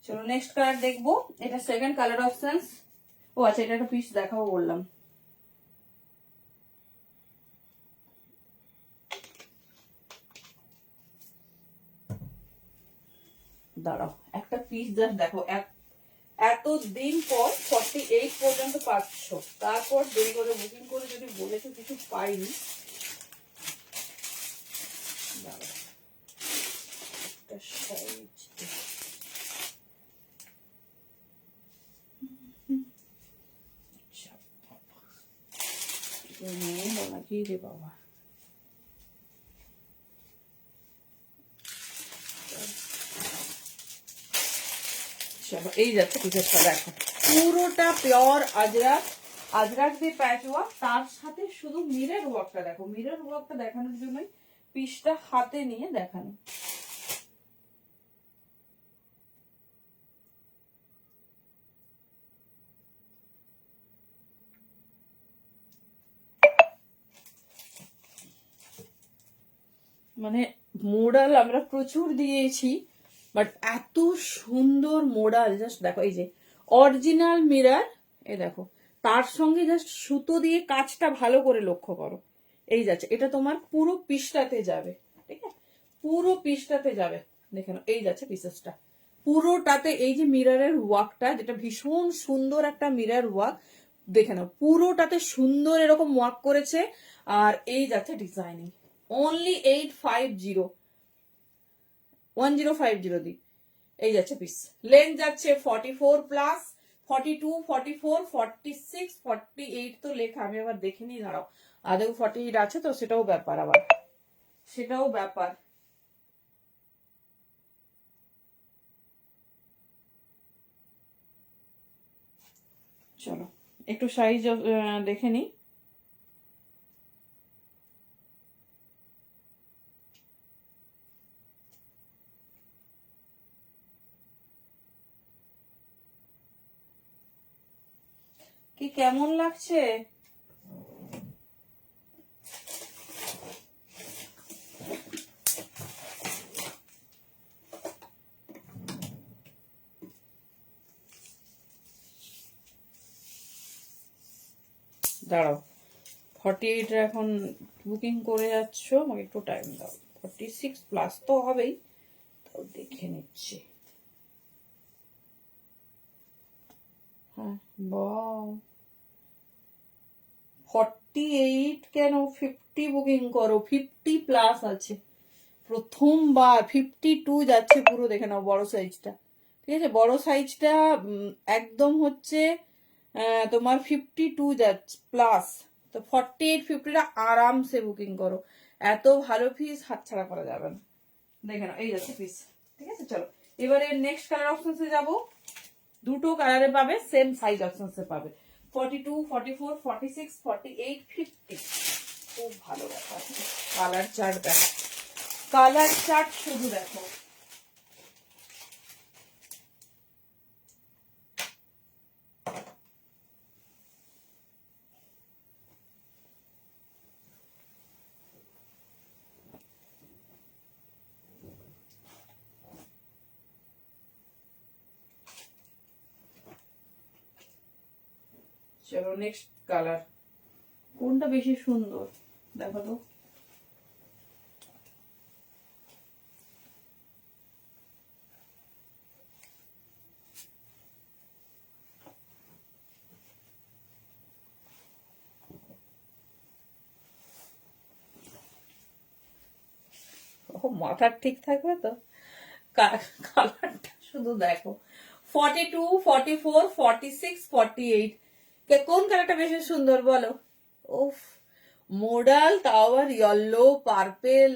Speaker 1: চলো নেক্সট কালার দেখবো। এটা সেকেন্ড কালার অপশনস। ও আচ্ছা, এটা একটা পিস দেখাবো বললাম। দাঁড়াও, একটা পিস জাস্ট দেখো, এত দিন পর 48 পর্যন্ত পাচ্ছ, তারপর দেরি করে বুকিং করে যদি বলেছো কিছু পাইনি। দাঁড়াও, একটা সাইজ নিয়ে নাকি রে বাবা। চলো এই যাচ্ছে পিসেসটা, দেখো পুরোটা পিওর আজরাক, আজরাক দিয়ে প্যাচ ওয়ার্ক, তার সাথে শুধু মিরর ওয়ার্কটা দেখো। মিরর ওয়ার্কটা দেখানোর জন্যই পিসটা হাতে নিয়ে দেখানো। মানে মোডাল আমরা প্রচুর দিয়েছি, বাট এত সুন্দর মোডাল জাস্ট দেখো। এই যে অরিজিনাল মিরর, এই দেখো, তার সঙ্গে জাস্ট সুতো দিয়ে কাজটা ভালো করে লক্ষ্য করো। এই যাচ্ছে, এটা তোমার পুরো পিসটাতে যাবে। ঠিক আছে, পুরো পিসটাতে যাবে। দেখে নাও, এই যাচ্ছে পিসেসটা পুরোটাতে। এই যে মিররের ওয়ার্কটা, যেটা ভীষণ সুন্দর একটা মিরর ওয়ার্ক, দেখে নাও পুরোটাতে সুন্দর এরকম ওয়ার্ক করেছে। আর এই যাচ্ছে ডিজাইনিং, অনলি 850, 1050 দি। এই যাচ্ছে পিস, লেন্থ যাচ্ছে 44 প্লাস, 42, 44, 46, 48 তো লেখা, আমি আবার দেখে নিই, দাঁড়াও আদৌ 48 আছে তো সেটাও ব্যাপার, আবার সেটাও ব্যাপার। চলো একটু সাইজ দেখে নিই। কি কেমন লাগছে? দাঁড়াও, 48 এখন বুকিং করে যাচ্ছ, আমাকে একটু টাইম দাও। 46+ তো হবেই, তাও দেখে নিচ্ছি। হ্যাঁ, বাও 48 কেন, 50 বুকিং করো, 50+ আছে। প্রথমবার 52 যাচ্ছে পুরো, দেখে নাও বড় সাইজটা। ঠিক আছে, বড় সাইজটা একদম হচ্ছে তোমার 52 যাচ্ছে প্লাস। তো 48 50টা আরামসে বুকিং করো। এত ভালো পিস হাতছাড়া করা যাবে না। দেখে নাও, এই যাচ্ছে পিস। ঠিক আছে, চলো এবারে নেক্সট কালার অপশনসে যাবো। দুটো কালারে পাবে, সেম সাইজ অপশনসে পাবে। 42, 44, 46, 48, 50। খুব ভালো ব্যাপার। কালার চার্ট দেখো, কালার চার্ট শুধু দেখো। চলো নেক্সট কালার, কোনটা বেশি সুন্দর দেখো তো। মাথা ঠিক থাকবে তো, কালারটা শুধু দেখো। 42, 44, 46, 48, কোন কালারটা বেশি সুন্দর বলো? উফ, মোডাল, তাও আবার ইয়েলো পার্পেল,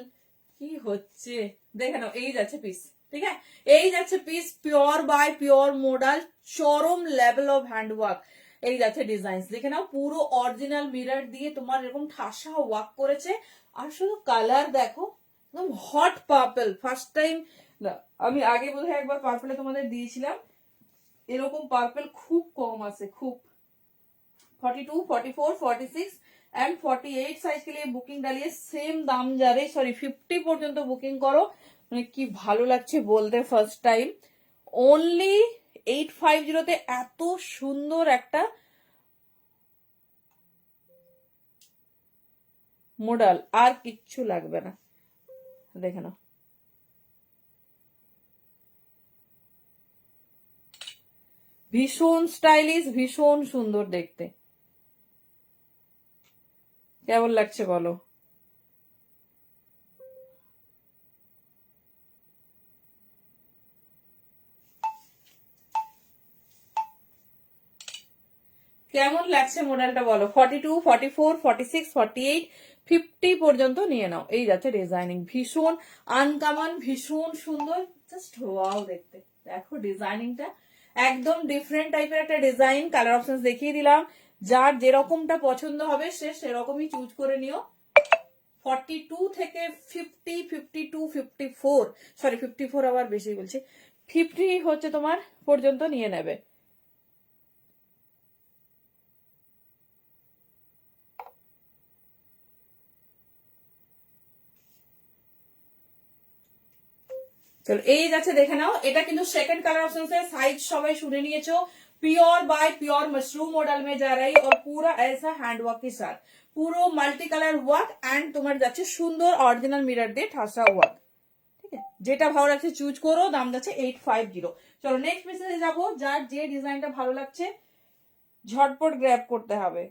Speaker 1: কি হচ্ছে দেখে নাও। এই যাচ্ছে পিস, ঠিক আছে, এই যাচ্ছে piece, pure by pure modal, চরম লেভেল অফ হ্যান্ডওয়ার্ক। এই যাচ্ছে ডিজাইন, দেখে নাও পুরো অরিজিনাল মিরর দিয়ে তোমার এরকম ঠাসা ওয়ার্ক করেছে। আর শুধু কালার দেখো, একদম হট পার্পল। ফার্স্ট টাইম, আমি আগে বোধহয় একবার পার্পলে তোমাদের দিয়েছিলাম, এরকম পার্পল খুব কম আছে, খুব। 42, 44, 46 एंड 48 साइज के लिए बुकिंग डालिए। सेम दाम जा रही, सॉरी 50 পর্যন্ত বুকিং করো। মানে কি ভালো লাগছে বলতে, ফার্স্ট টাইম অনলি 850 তে এত সুন্দর একটা মডেল, আর কিচ্ছু লাগবে না। দেখে নাও, ভীষণ স্টাইলিশ, ভীষণ সুন্দর দেখতে। কেমন লাগছে বলো? কেমন লাগছে মডেলটা বলো? 42, 44, 46, 48, 50 পর্যন্ত নিয়ে নাও। এই যাচ্ছে ডিজাইনিং, ভীষণ আনকমন, ভীষণ সুন্দর, জাস্ট ওয়াও দেখতে। দেখো ডিজাইনিংটা একদম ডিফারেন্ট টাইপের একটা ডিজাইন। কালার অপশন দেখিয়ে দিলাম, যার যেরকমটা পছন্দ হবে সে সেরকমই চুজ করে নিও। 42 থেকে 50, 52, 54, সরি 54 আবার বেশি বলছি, 50 হচ্ছে তোমার পর্যন্ত নিয়ে নেবে। চলো এই যাচ্ছে, দেখে নাও। এটা কিন্তু सेकंड कलर ऑप्शन से साइज সবাই শুনে নিয়েছো। Pure by pure mushroom model में जा रही, और पूरा ऐसा हैंडवर्क के साथ পুরো মাল্টি কালার ওয়ার্ক, এন্ড তোমার যাচ্ছে সুন্দর অরিজিনাল মিরর দিয়ে ঠাসা ওয়ার্ক। ঠিক আছে, যেটা ভালো লাগছে চুজ করো। দাম যাচ্ছে 850। চলো নেক্সট মেসেজে যাবো। যার যে ডিজাইনটা ভালো লাগছে ঝটপট গ্র্যাব করতে হবে।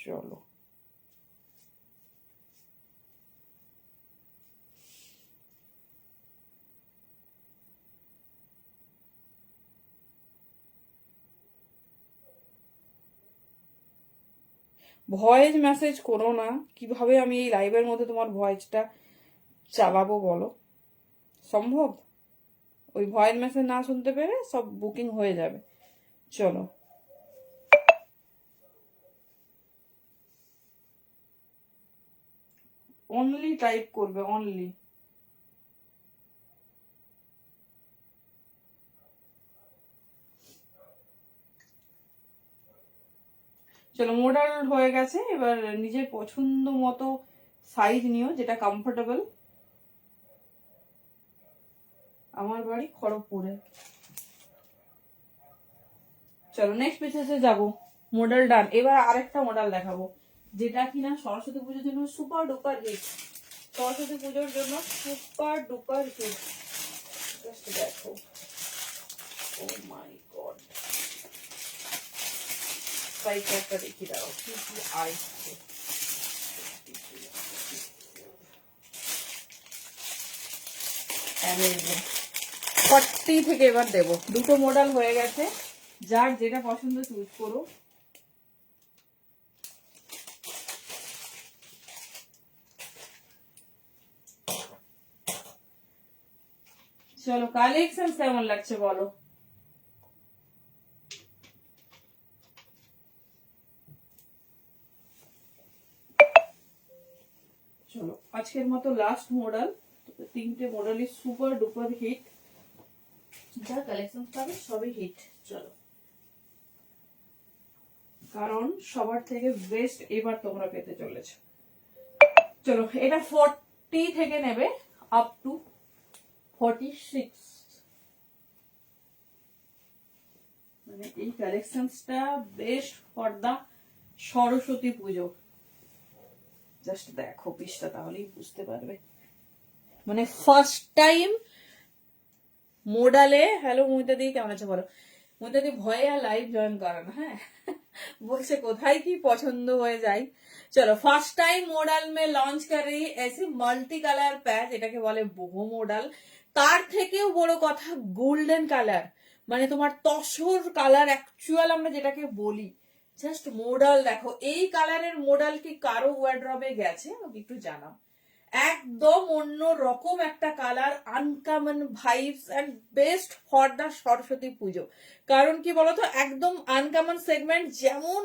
Speaker 1: চলো ভয়েস মেসেজ করো না, কিভাবে আমি এই লাইভের মধ্যে তোমার ভয়েসটা চালাবো বলো? সম্ভব? ওই ভয়েস মেসেজ না শুনতে পেরে সব বুকিং হয়ে যাবে। চলো অনলি টাইপ করবে, অনলি। চলো মডেল হয়ে গেছে, এবার নিজের পছন্দ মতো সাইজ নিও, যেটা কমফোর্টেবল। আমার বাড়ি খড়গপুরে। চলো নেক্সট পিসেসে যাবো। মডেল ডান। এবার আরেকটা মডেল দেখাবো, যেটা কিনা সরস্বতী পুজোর জন্য সুপার ডুপার হিট। সরস্বতী পুজোর জন্য সুপার ডুপার হিট। জাস্ট দেখো, ও মাই গড, একটা দেখি দাও কি কি আসছে। অ্যামেজিং। 40 থেকে এবার দেবো। দুটো মডেল হয়ে গেছে, যার যেটা পছন্দ চুজ করো। চলো কালেকশন কেমন লাগছে বলো। চলো আজকের মতো লাস্ট মডেল। তিনটে মডেলই সুপার ডুপার হিট, যা কালেকশন পাবে সবই হিট। চলো, কারণ সবার থেকে বেস্ট এবার তোমরা পেতে চলেছো। চলো এটা 40 থেকে নেবে আপ টু 46। মানে এই কালেকশনসটা best for the Saraswati Puja. Just দেখো পিসটা, তাহলেই বুঝতে পারবে। মানে ফার্স্ট টাইম মোডালে। হ্যালো মমিতা দি, কেমন আছে বলো। মমিতা দি ভয়ে আর লাইভ জয়েন করে না, হ্যাঁ বলছে কোথায় কি পছন্দ হয়ে যায়। চলো ফার্স্ট টাइम मॉडल में लॉन्च कर रही है ऐसी মাল্টি কালার প্যাচ, এটাকে বলে বহু মডেল। তার থেকেও বড় কথা গোল্ডেন কালার, মানে তোমার তসর কালার অ্যাকচুয়াল আমরা যেটাকে বলি। জাস্ট মডেল দেখো, এই কালারের মডেল কি কারো ওয়ার্ড্রবে গেছে আমাকে একটু জানাও। একদম অন্য রকম একটা colour, uncommon vibes and best for the Saraswati Pujo. কারণ কি বলতো, একদম আনকমন সেগমেন্ট, যেমন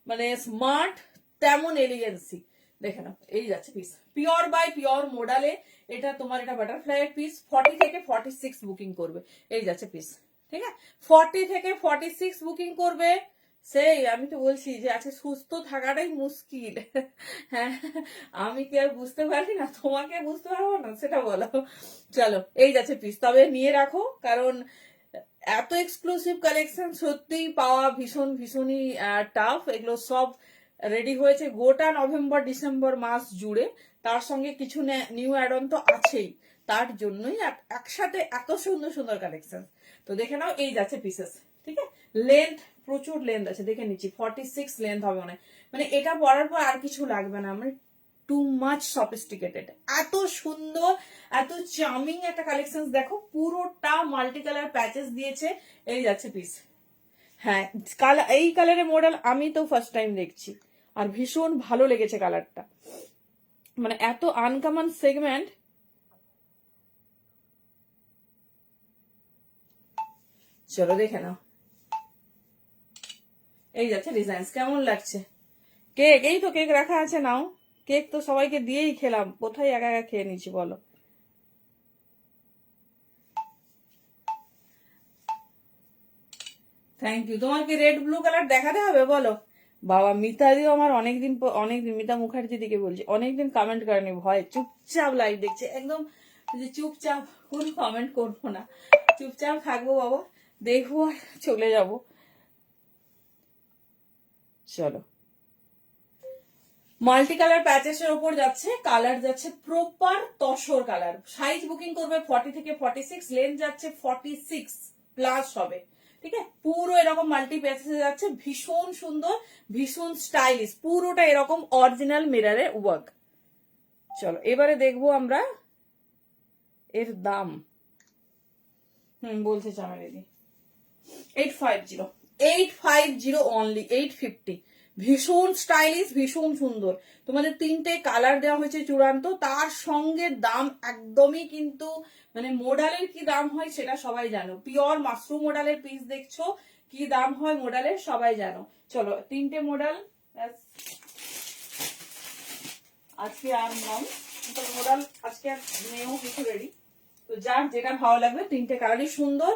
Speaker 1: মানে স্মার্ট তেমন এলিগেন্সি। দেখে নাও, এই যাচ্ছে পিস পিওর বাই পিওর মডেলে। এটা তোমার এটা বাটারফ্লাই এর পিস। 40 থেকে 46 বুকিং করবে, এই যাচ্ছে পিস। ঠিক আছে, 40 থেকে 46 বুকিং করবে। সেই আমি তো বলছি যে আজকে সুস্থ থাকাটাই মুশকিল। হ্যাঁ, আমি কি আর বুঝতে পারি না, তোমাকে বুঝতে পারবো না সেটা বলো। চলো এই যাচ্ছে পিস, তবে নিয়ে রাখো, কারণ এত এক্সক্লুসিভ কালেকশন সত্যিই পাওয়া ভীষণ ভীষণই টাফ। এগুলো সব রেডি হয়েছে গোটা নভেম্বর ডিসেম্বর মাস জুড়ে। তার সঙ্গে কিছু নিউ অ্যাড অন তো আছেই, তার জন্যই একসাথে এত সুন্দর সুন্দর কালেকশন। তো দেখে নাও, এই যাচ্ছে পিসেস। ঠিক আছে, লেন্থ প্রচুর লেন্থ আছে, দেখে নিচ্ছি 46 লেন্থ হবে মানে এটা পরার পর আর কিছু লাগবে না, মানে টু মাচ সফিস্টিকেটেড। এত সুন্দর এত চার্মিং একটা কালেকশন। দেখো পুরোটা মাল্টি কালার প্যাচেস দিয়েছে, এই যাচ্ছে পিস। হ্যাঁ, এই কালারের মডেল আমি তো ফার্স্ট টাইম দেখছি, আর ভীষণ ভালো লেগেছে কালারটা। মানে এত আনকমন সেগমেন্ট। চলো দেখে নাও, এই যাচ্ছে ডিজাইন। কেমন লাগছে? কেক, এই তো কেক রাখা আছে, নাও। কেক তো সবাইকে দিয়েই খেলাম, কোথায় একা একা খেয়ে নিচ্ছি বলো। Thank you. তোমার কি রেড ব্লু কালার দেখাতে হবে বলো। বাবা মিতাদিও আমার অনেকদিন মিতা মুখার্জি দিকে বলছি, অনেকদিন কমেন্ট করেনি, ভয় চুপচাপ লাইভ দেখছে একদম। চুপচাপ কোন কমেন্ট করবো না, চুপচাপ থাকবো বাবা, দেখবো আর চলে যাব। চলো, মাল্টি কালার প্যাচেসের ওপর যাচ্ছে, কালার যাচ্ছে proper tussar colour. Size booking করবে 40 থেকে 46, লেন্থ যাচ্ছে 46 প্লাস হবে। ঠিক আছে, পুরো এরকম মাল্টি প্যাচেসে যাচ্ছে, ভীষণ সুন্দর ভীষণ স্টাইলিশ, পুরোটা এরকম অরিজিনাল মিররের ওয়ার্ক। চলো এবারে দেখবো আমরা এর দাম। বলছে চামেলি 850 অনলি 850। ভীষণ স্টাইলিশ ভীষণ সুন্দর। তোমাদের 3টে কালার দেওয়া হয়েছে চূড়ান্ত, তার সঙ্গে দাম একদমই কিন্তু মানে মোডালের কি দাম হয় সেটা সবাই জানো। পিওর মাশরুম মোডালের পিস দেখছো, কি দাম হয় মোডালের সবাই জানো। চলো 3টে মোডাল আজকে আর নয়, মোডাল আজকে আর নেও কিছু রেডি। তো যার যেটা ভালো লাগবে, 3টে কালারই সুন্দর।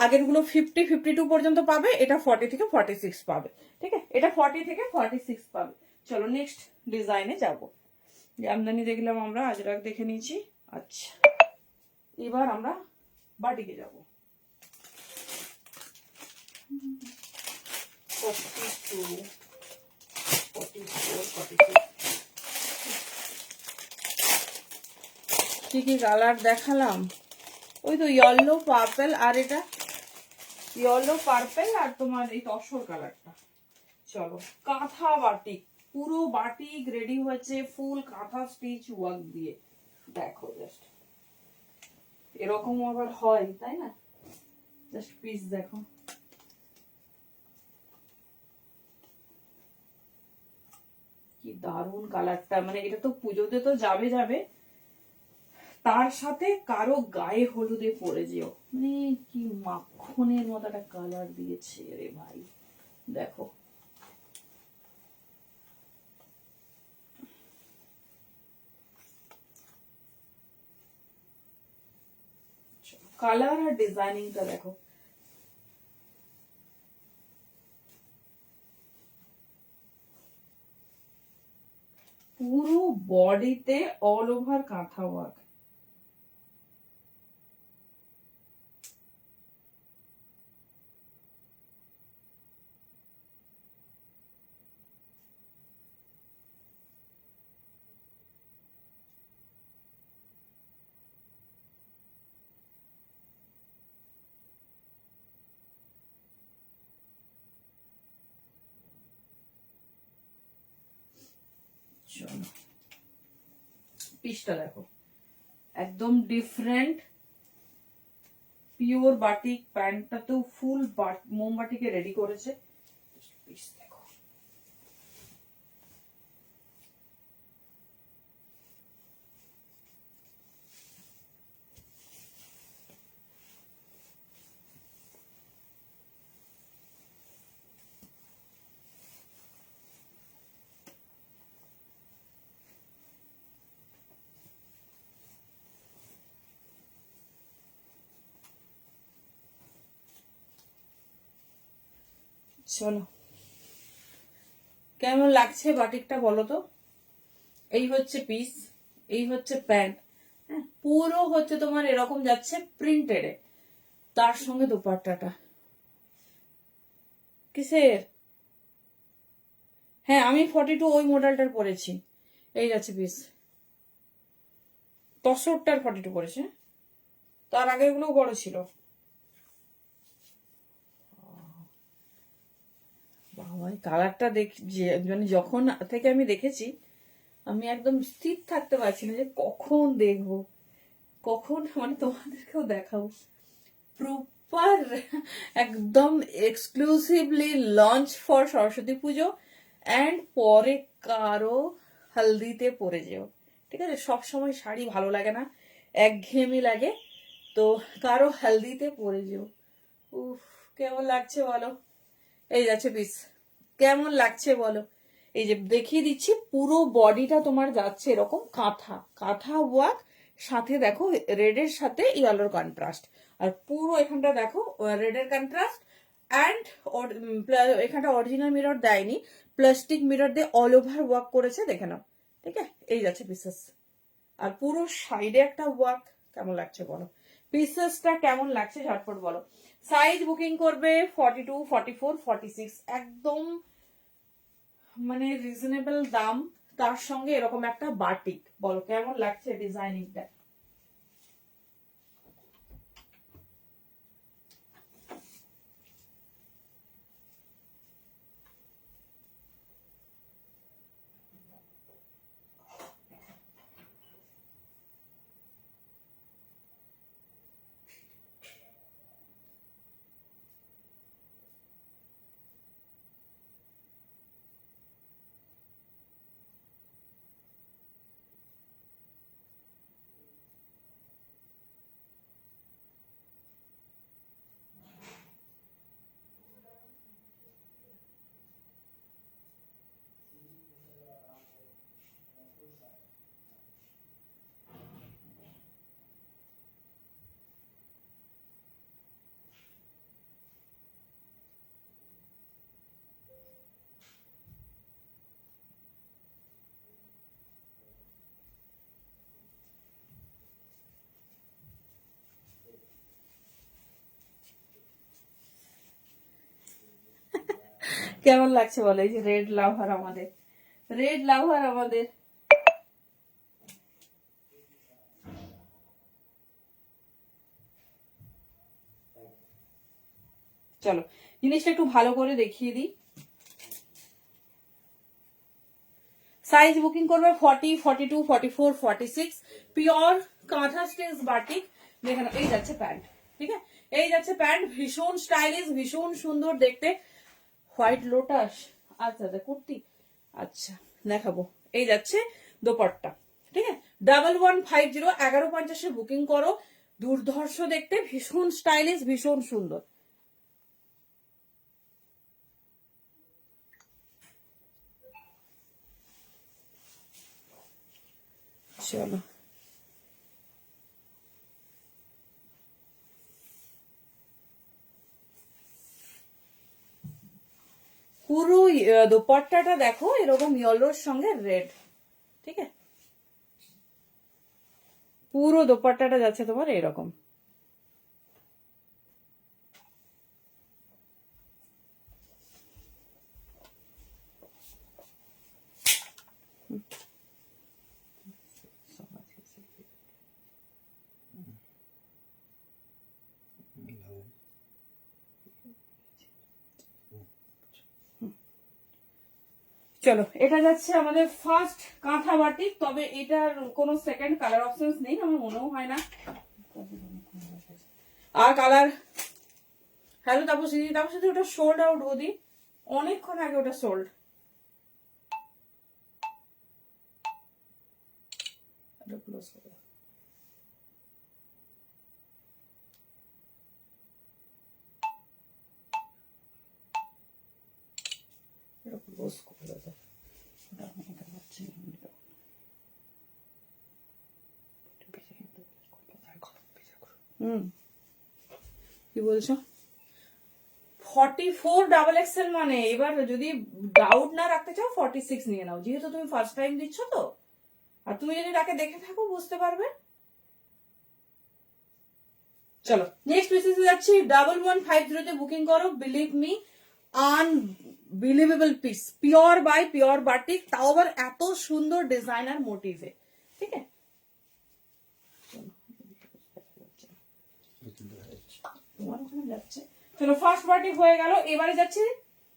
Speaker 1: আগের গুলো 50-52 পর্যন্ত পাবে, এটা 40 থেকে 46 পাবে। ঠিক আছে, এটা 40 থেকে 46 পাবে। চলো নেক্সট ডিজাইনে যাবো। জামদানি দেখলাম আমরা, আজরাক দেখে নিয়েছি। আচ্ছা, এবার আমরা বাটিকে যাব। 42, 44, 45. কি কি কালার দেখালাম? ওই তো ইয়েলো পার্পল, আর এটা ইয়েলো পার্পল, আর তোমার এই তসর কালারটা। চলো, কাঁথা বাটিক, পুরো বাটিক রেডি হয়েছে ফুল কাঁথা স্টিচ ওয়ার্ক দিয়ে। দেখো জাস্ট এরকম আবার হয়, তাই না? জাস্ট পিস দেখো, কি দারুন কালারটা। মানে এটা তো পুজোতে তো যাবে যাবে, তার সাথে কারো গায়ে হলুদে পরে যেও, মানে কি মাখনের মতো একটা কালার দিয়েছে রে ভাই। দেখো কালার আর ডিজাইনিংটা দেখো। পুরো বডিতে অল ওভার কাঁথা ওয়ার্ক। চলো পিসটা দেখো, একদম ডিফারেন্ট পিওর বাটিক। প্যান্টটাতেও ফুল মোমবাটিকে রেডি করেছে। পিস দেখো, চলো কেমন লাগছে বাটিকটা বলো তো। এই হচ্ছে পিস, এই হচ্ছে প্যান্ট, হ্যাঁ পুরো হচ্ছে তোমার এরকম যাচ্ছে প্রিন্টেডে, তার সঙ্গে দোপাট্টাটা কিসের। হ্যাঁ আমি 42 ওই মডেলটার পরেছি। এই যাচ্ছে পিস, তসরটার 42 পরেছে, তার আগের গুলো বড় ছিল। বাবা কালারটা মানে যখন থেকে আমি দেখেছি, আমি একদম স্থির থাকতে পারছি না যে কখন দেখবো, কখন মানে তোমাদেরকেও দেখাবো। প্রপার একদম exclusively launch for Saraswati Puja and পরে কারো হলদিতে পরে যেও, ঠিক আছে? সবসময় শাড়ি ভালো লাগে না, একঘেয়েমি লাগে, তো কারো হলদিতে পরে যেও। উফ কেমন লাগছে বলো। এই যাচ্ছে পিস, কেমন লাগছে বলো। এই যে দেখিয়ে দিচ্ছি, পুরো বডিটা তোমার যাচ্ছে এরকম কাঁথা কাঁথা ওয়ার্ক, সাথে দেখো রেডের সাথে ইয়েলোর কন্ট্রাস্ট, আর পুরো এখানটা দেখো রেডের কন্ট্রাস্ট অ্যান্ড এখানটা অরিজিনাল মিরর দেয়নি, প্লাস্টিক মিরর দিয়ে অল ওভার ওয়ার্ক করেছে, দেখে নাও। ঠিক আছে, এই যাচ্ছে পিসেস, আর পুরো সাইডে একটা ওয়ার্ক। কেমন লাগছে বলো, পিসেসটা কেমন লাগছে ঝটপট বলো। সাইজ বুকিং করবে 42, 44, 46, একদম মানে রিজনেবল দাম, তার সঙ্গে এরকম একটা বাটিক। বলো কেমন লাগছে ডিজাইনিংটা। কেমন লাগছে বলো, এই যে রেড লাভার আমাদের, রেড লাভার আমাদের। চলো জিনিসটা একটু ভালো করে দেখিয়ে দিই। সাইজ বুকিং করবে 40, 42, 44, 46, পিওর কাঁথা স্টিচ বাটিক। দেখেন এই যাচ্ছে প্যান্ট, ঠিক আছে, এই যাচ্ছে প্যান্ট, ভীষণ স্টাইলিশ, ভীষণ সুন্দর দেখতে। হোয়াইট লোটাস, আচ্ছা আচ্ছা কুর্তি, আচ্ছা দেখাবো। এই যাচ্ছে দোপাট্টা, ঠিক আছে। 1150 1150 বুকিং করো। দুর্ধর্ষ দেখতে, ভীষণ স্টাইলিশ, ভীষণ সুন্দর। চলো পুরো দোপাট্টাটা দেখো এরকম ইয়েলোর সঙ্গে রেড, ঠিক আছে। পুরো দোপাট্টাটা যাচ্ছে তোমার এরকম। চলো এটা যাচ্ছে আমাদের ফার্স্ট কাঁথা বাটিক, তবে এটার কোনো সেকেন্ড কালার অপশন নেই, আমার মনেও হয় না। আর কালার, হ্যালো তাপসী, তাপসী ওটা সোল্ড আউট বৌদি, অনেকক্ষণ আগে ওটা সোল্ড। ক্লোজ করে ক্লোজ করে দাও। কি বলছো? 44 XXL মানে, এবার যদি ডাউট না রাখতে চাও 46 নিয়ে নাও, যেহেতু তুমি ফার্স্ট টাইম দিচ্ছ তো, আর তুমি যদি তাকে দেখে থাকো বুঝতে পারবে। চলো নেক্সট পিসে যাচ্ছি। 1150 বুকিং করো। Believe me, unbelievable piece, pure by pure batik, তাও আবার এত সুন্দর ডিজাইনার মোটিভে, ঠিক আছে। তোমার ওখানে যাচ্ছে। চলো ফার্স্ট বাটিক হয়ে গেল, এবারে যাচ্ছি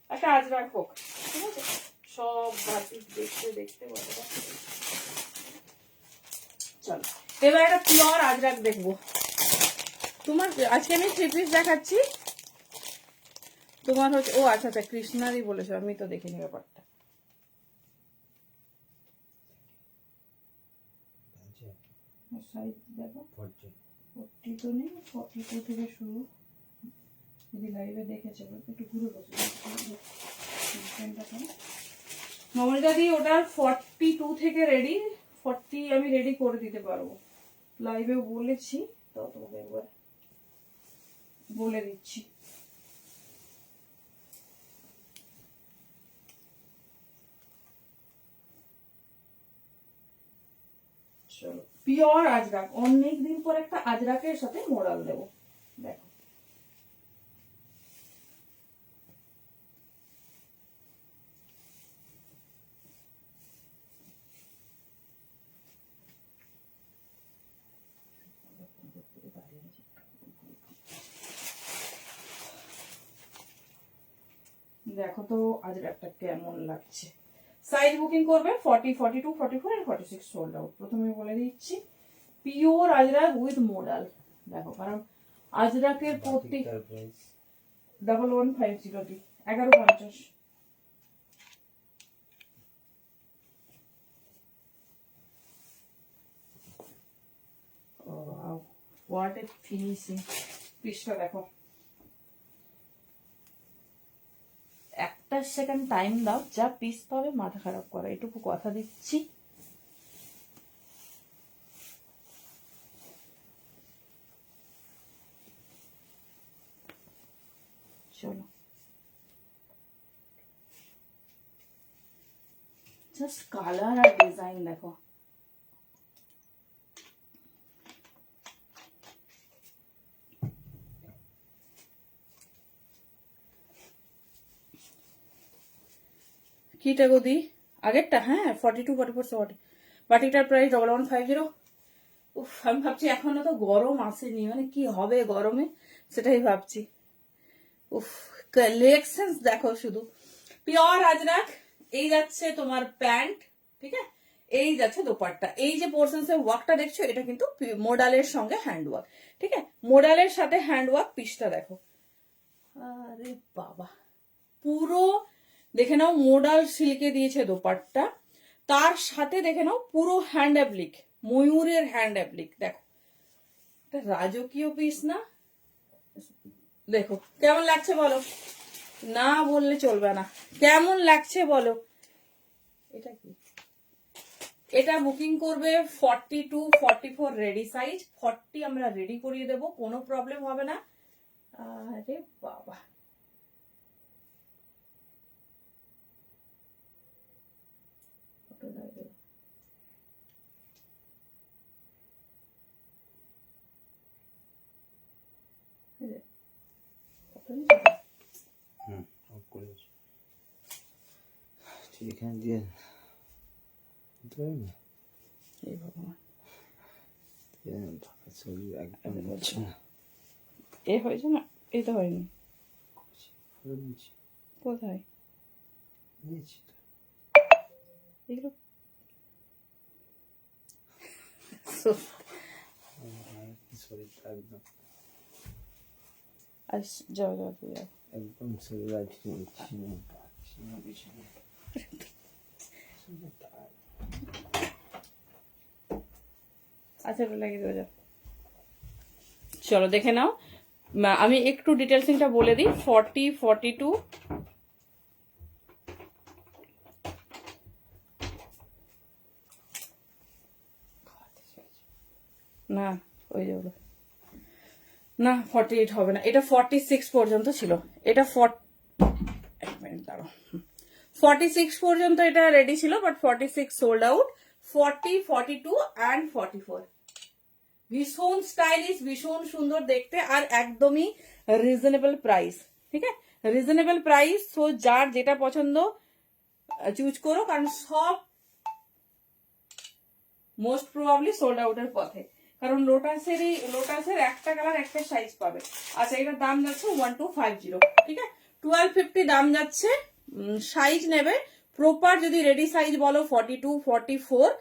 Speaker 1: একটা আজরাক হোক, ঠিক আছে। সব বাটিক দেখতে দেখতে বলো। চলো এবার একটা পিওর আজরাক দেখবো। তোমার আজকে আমি 3 পিস দেখাচ্ছি। তোমার হচ্ছে, ও আচ্ছা আচ্ছা কৃষ্ণারই বলেছো, আমি তো দেখিনি ব্যাপারটা। সাইজ দেখো 40 তো নেই, 42 থেকে শুরু। যদি লাইভে দেখেছে একটু ঘুরে বসে নর্মালটা দিয়ে ওটা 42 থেকে রেডি, 40 আমি রেডি করে দিতে পারবো, লাইভেও বলেছি তো, তোমাকে একবার বলে দিচ্ছি। চলো পিওর আজরাক, অনেকদিন পর একটা আজরাকের সাথে মোড়াল দেবো, দেখো। দেখো তো আজরাকটা কেমন লাগছে। সাইজ বুকিং করবে 40, 42, 44 আর 46 সোল্ড আউট। প্রথমে বলে দিচ্ছি পিওর আজরাক উইথ মোডাল, দেখো, কারণ আজরাকের প্রতি 1150 1150। হোয়াট এ ফিনিশিং, পিসটা দেখো। একটা সেকেন্ড টাইম দাও, যা পিস পাবে মাথা খারাপ করা, এটুকু কথা দিচ্ছি। চলো জাস্ট কালার আর ডিজাইন দেখো। কিটা গো দি আগেরটা, হ্যাঁ 42 44 40। বাটিকটার প্রাইস 1150। উফ, আমি ভাবছি এখনো তো গরম আসেনি, মানে কি হবে গরমে সেটাই ভাবছি। উফ, কালেকশনস দেখো শুধু। পিওর আজরাক, এই যাচ্ছে তোমার প্যান্ট, ঠিক আছে, এই যাচ্ছে দোপাট্টা। এই যে পোর্শনস এর ওয়ার্কটা দেখছো এটা কিন্তু মোডালের সঙ্গে হ্যান্ড ওয়ার্ক, ঠিক আছে, মোডালের সাথে হ্যান্ড ওয়ার্ক। পিসটা দেখো, আরে বাবা, পুরো দেখে নাও মোডাল সিল্কে দিয়েছে দোপাট্টা, তার সাথে দেখে নাও পুরো হ্যান্ড অ্যাপ্লিক, ময়ূরের হ্যান্ড অ্যাপ্লিক। দেখো এটা রাজকীয় পিস না? দেখো কেমন লাগছে বলো, না বললে চলবে না, কেমন লাগছে বলো। এটা কি, এটা বুকিং করবে 42 44 রেডি সাইজ। 40 আমরা রেডি করিয়ে দেবো, কোনো প্রবলেম হবে না। আরে বাবা,
Speaker 2: এখানে দিয়ে
Speaker 1: এই ভগবান,
Speaker 2: ছবি একদম হচ্ছে না।
Speaker 1: এ হয়েছে না, এই তো হয়নি, কোথায় এগুলো?
Speaker 2: শরীরটা একদম
Speaker 1: যাও যাও যাও,
Speaker 2: একদম শরীর
Speaker 1: আচ্ছা এটা লাগিয়ে দেবো, যাও। চলো দেখে নাও, আমি একটু ডিটেলসিংটা বলে দিই। 40 42 না, ওই যেগুলো না, 48 হবে না, এটা 46 পর্যন্ত ছিল। এটা 1 মিনিট দাঁড়াও, 46 পর্যন্ত এটা রেডি ছিল, বাট 46 সোল্ড আউট। 40 42 অ্যান্ড 44 ভীষণ স্টাইলিশ, ভীষণ সুন্দর দেখতে, আর একদমই রিজনেবল প্রাইস, ঠিক আছে, রিজনেবল প্রাইস। তো যার যেটা পছন্দ চুজ করো, কারণ সব মোস্ট প্রবাবলি সোল্ড আউটের পথে, কারণ লোটাসের একটা কালার একটা সাইজ পাবে। আচ্ছা এটার দাম যাচ্ছে 1250, ঠিক আছে, 1250 দাম যাচ্ছে। সাইজ নেবে প্রপার, যদি রেডি সাইজ বলো 42 44,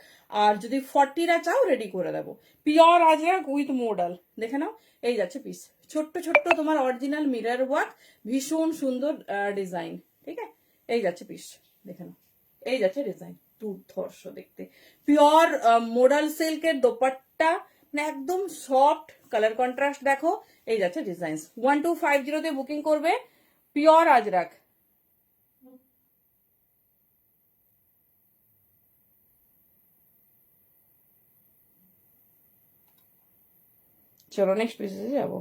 Speaker 1: আর যদি 40টা চাও রেডি করে দেবো। পিওর আজরাক উইথ মোডাল, দেখে নাও। এই যাচ্ছে পিস, ছোট্ট ছোট্ট তোমার অরিজিনাল মিরর ওয়ার্ক, ভীষণ সুন্দর ডিজাইন, ঠিক আছে। এই যাচ্ছে পিস, দেখে নাও, এই যাচ্ছে ডিজাইন, দুর্ধর্ষ দেখতে। পিওর মোডাল সিল্কের দোপাট্টা, মানে একদম সফট কালার কন্ট্রাস্ট দেখো। এই যাচ্ছে ডিজাইন। 1250 তে বুকিং করবে, পিওর আজরাক। চলো নেক্সট পিসে যাবো।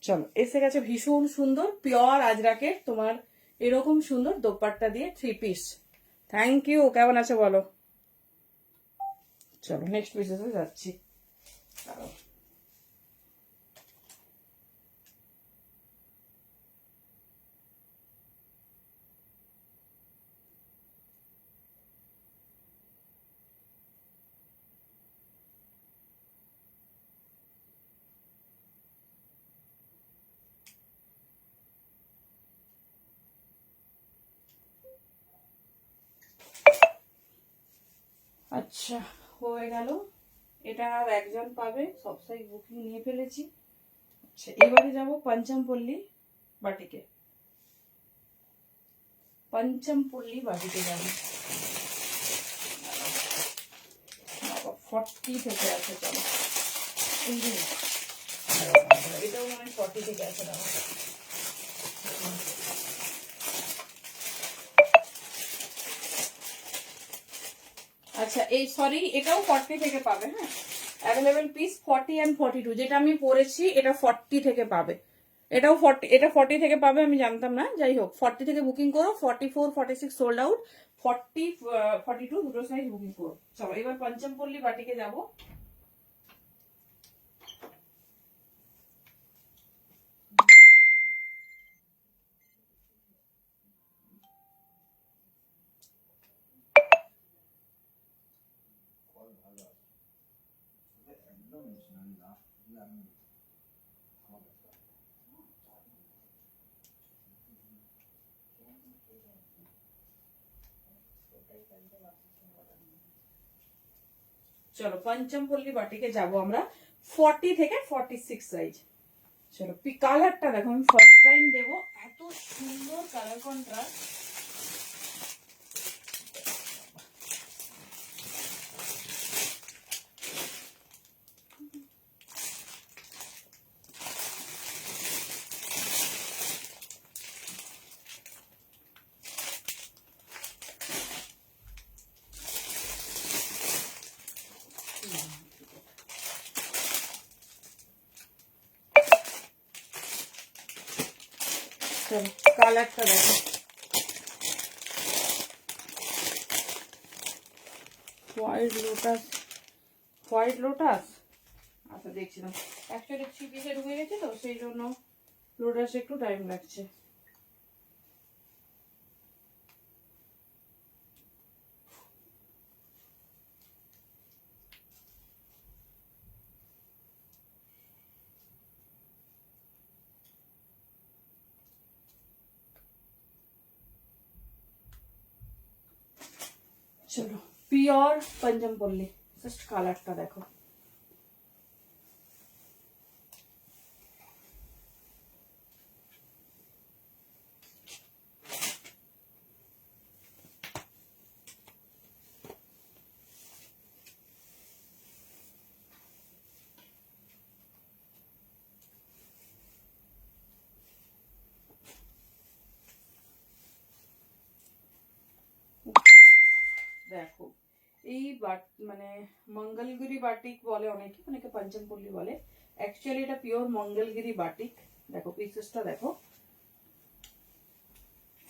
Speaker 1: চলো এসে গেছে ভীষণ সুন্দর পিওর আজরাকের তোমার এরকম সুন্দর দোপাট্টা দিয়ে 3 পিস। থ্যাংক ইউ, কেমন আছে বলো। চলো নেক্সট পিসে যাচ্ছি। আচ্ছা হয়ে গেল, এটা আর একজন পাবে, সব সাইজ বুকিং নিয়ে ফেলেছি। আচ্ছা এবারে যাবো পঞ্চমপল্লী বাটিকে, পঞ্চমপল্লী বাটিকে যাবো। 40 থেকে আছে, চলো এটাও মানে 40 থেকে আছে। দাও আচ্ছা, এই সরি এটাও 40 থেকে পাবে, হ্যাঁ অ্যাভেলেবেল পিস 40 অ্যান্ড 42, যেটা আমি পরেছি এটা 40 থেকে পাবে, এটাও 40, এটা 40 থেকে পাবে, আমি জানতাম না, যাই হোক 40 থেকে বুকিং করো। 44 46 সোল্ড আউট, 40 42 দুটো সাইজ বুকিং করো। চলো এবার পঞ্চমপল্লী বাটিকে যাব। চলো পঞ্চমপল্লী বাটিকে যাব আমরা 40 থেকে 46 সাইজ। চলো কালারটা দেখো, আমি ফার্স্ট টাইম দেবো, এত সুন্দর কালার কন্ট্রাস্ট। কালারটা দেখো, হোয়াইট লোটাস, হোয়াইট লোটাস। আচ্ছা দেখছিলাম, অ্যাকচুয়ালি 3 পিসে ঢুকে গেছে তো সেই জন্য লোটাস একটু টাইম লাগছে। চলো পিওর পঞ্চমপল্লী, জাস্ট কালারটা দেখো। দেখো এই মানে মঙ্গলগিরি বাটিক বলে অনেকে, অনেকে পঞ্চমপল্লী বলে, অ্যাকচুয়ালি এটা পিওর মঙ্গলগিরি বাটিক। দেখো পিসেসটা দেখো,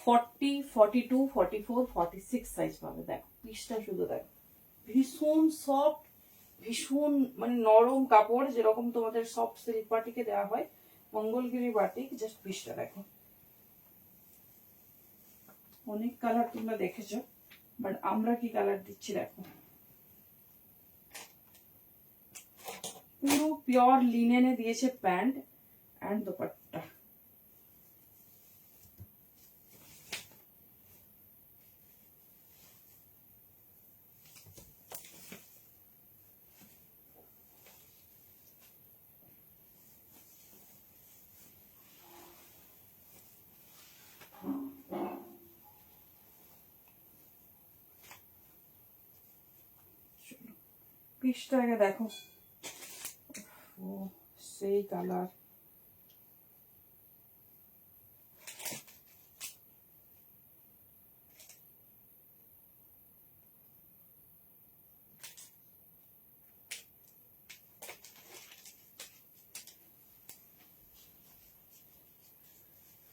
Speaker 1: 40, 42, 44, 46 সাইজ পাবে। দেখো পিসটা শুধু দেখো, ভীষণ সফট, ভীষণ মানে নরম কাপড়, যেরকম তোমাদের সফট সিল্ক বাটিকে দেওয়া হয় মঙ্গলগিরি বাটিক। জাস্ট পিসটা দেখো, অনেক কালার তোমরা দেখেছো, বাট আমরা কি কালার দিচ্ছি দেখো। পুরো পিওর লিনেনে দিয়েছে প্যান্ট এন্ড দোপাট্টা। পিসটাকে দেখো, ও সেই কালার।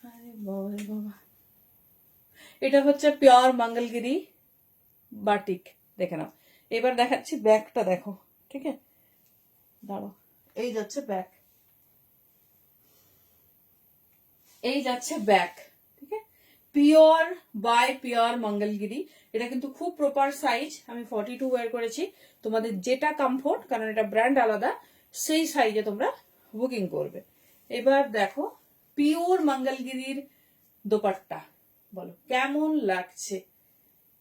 Speaker 1: আরে বাবা রে বাবা, এটা হচ্ছে পিওর মঙ্গলগিরি বাটিক, দেখে নাও। এবার দেখাচ্ছি ব্যাগটা দেখো, ঠিক আছে দাঁড়ো, এই যাচ্ছে ব্যাগ, এই যাচ্ছে ব্যাগ, ঠিক আছে, পিওর বাই পিওর মঙ্গলগিরি। এটা কিন্তু খুব প্রপার সাইজ, আমি 42 ওয়্যার করেছি, তোমাদের যেটা কমফোর্ট, কারণ এটা ব্র্যান্ড আলাদা, সেই সাইজে তোমরা বুকিং করবে। এবার দেখো পিওর মঙ্গলগিরির দোপাট্টা, বলো কেমন লাগছে।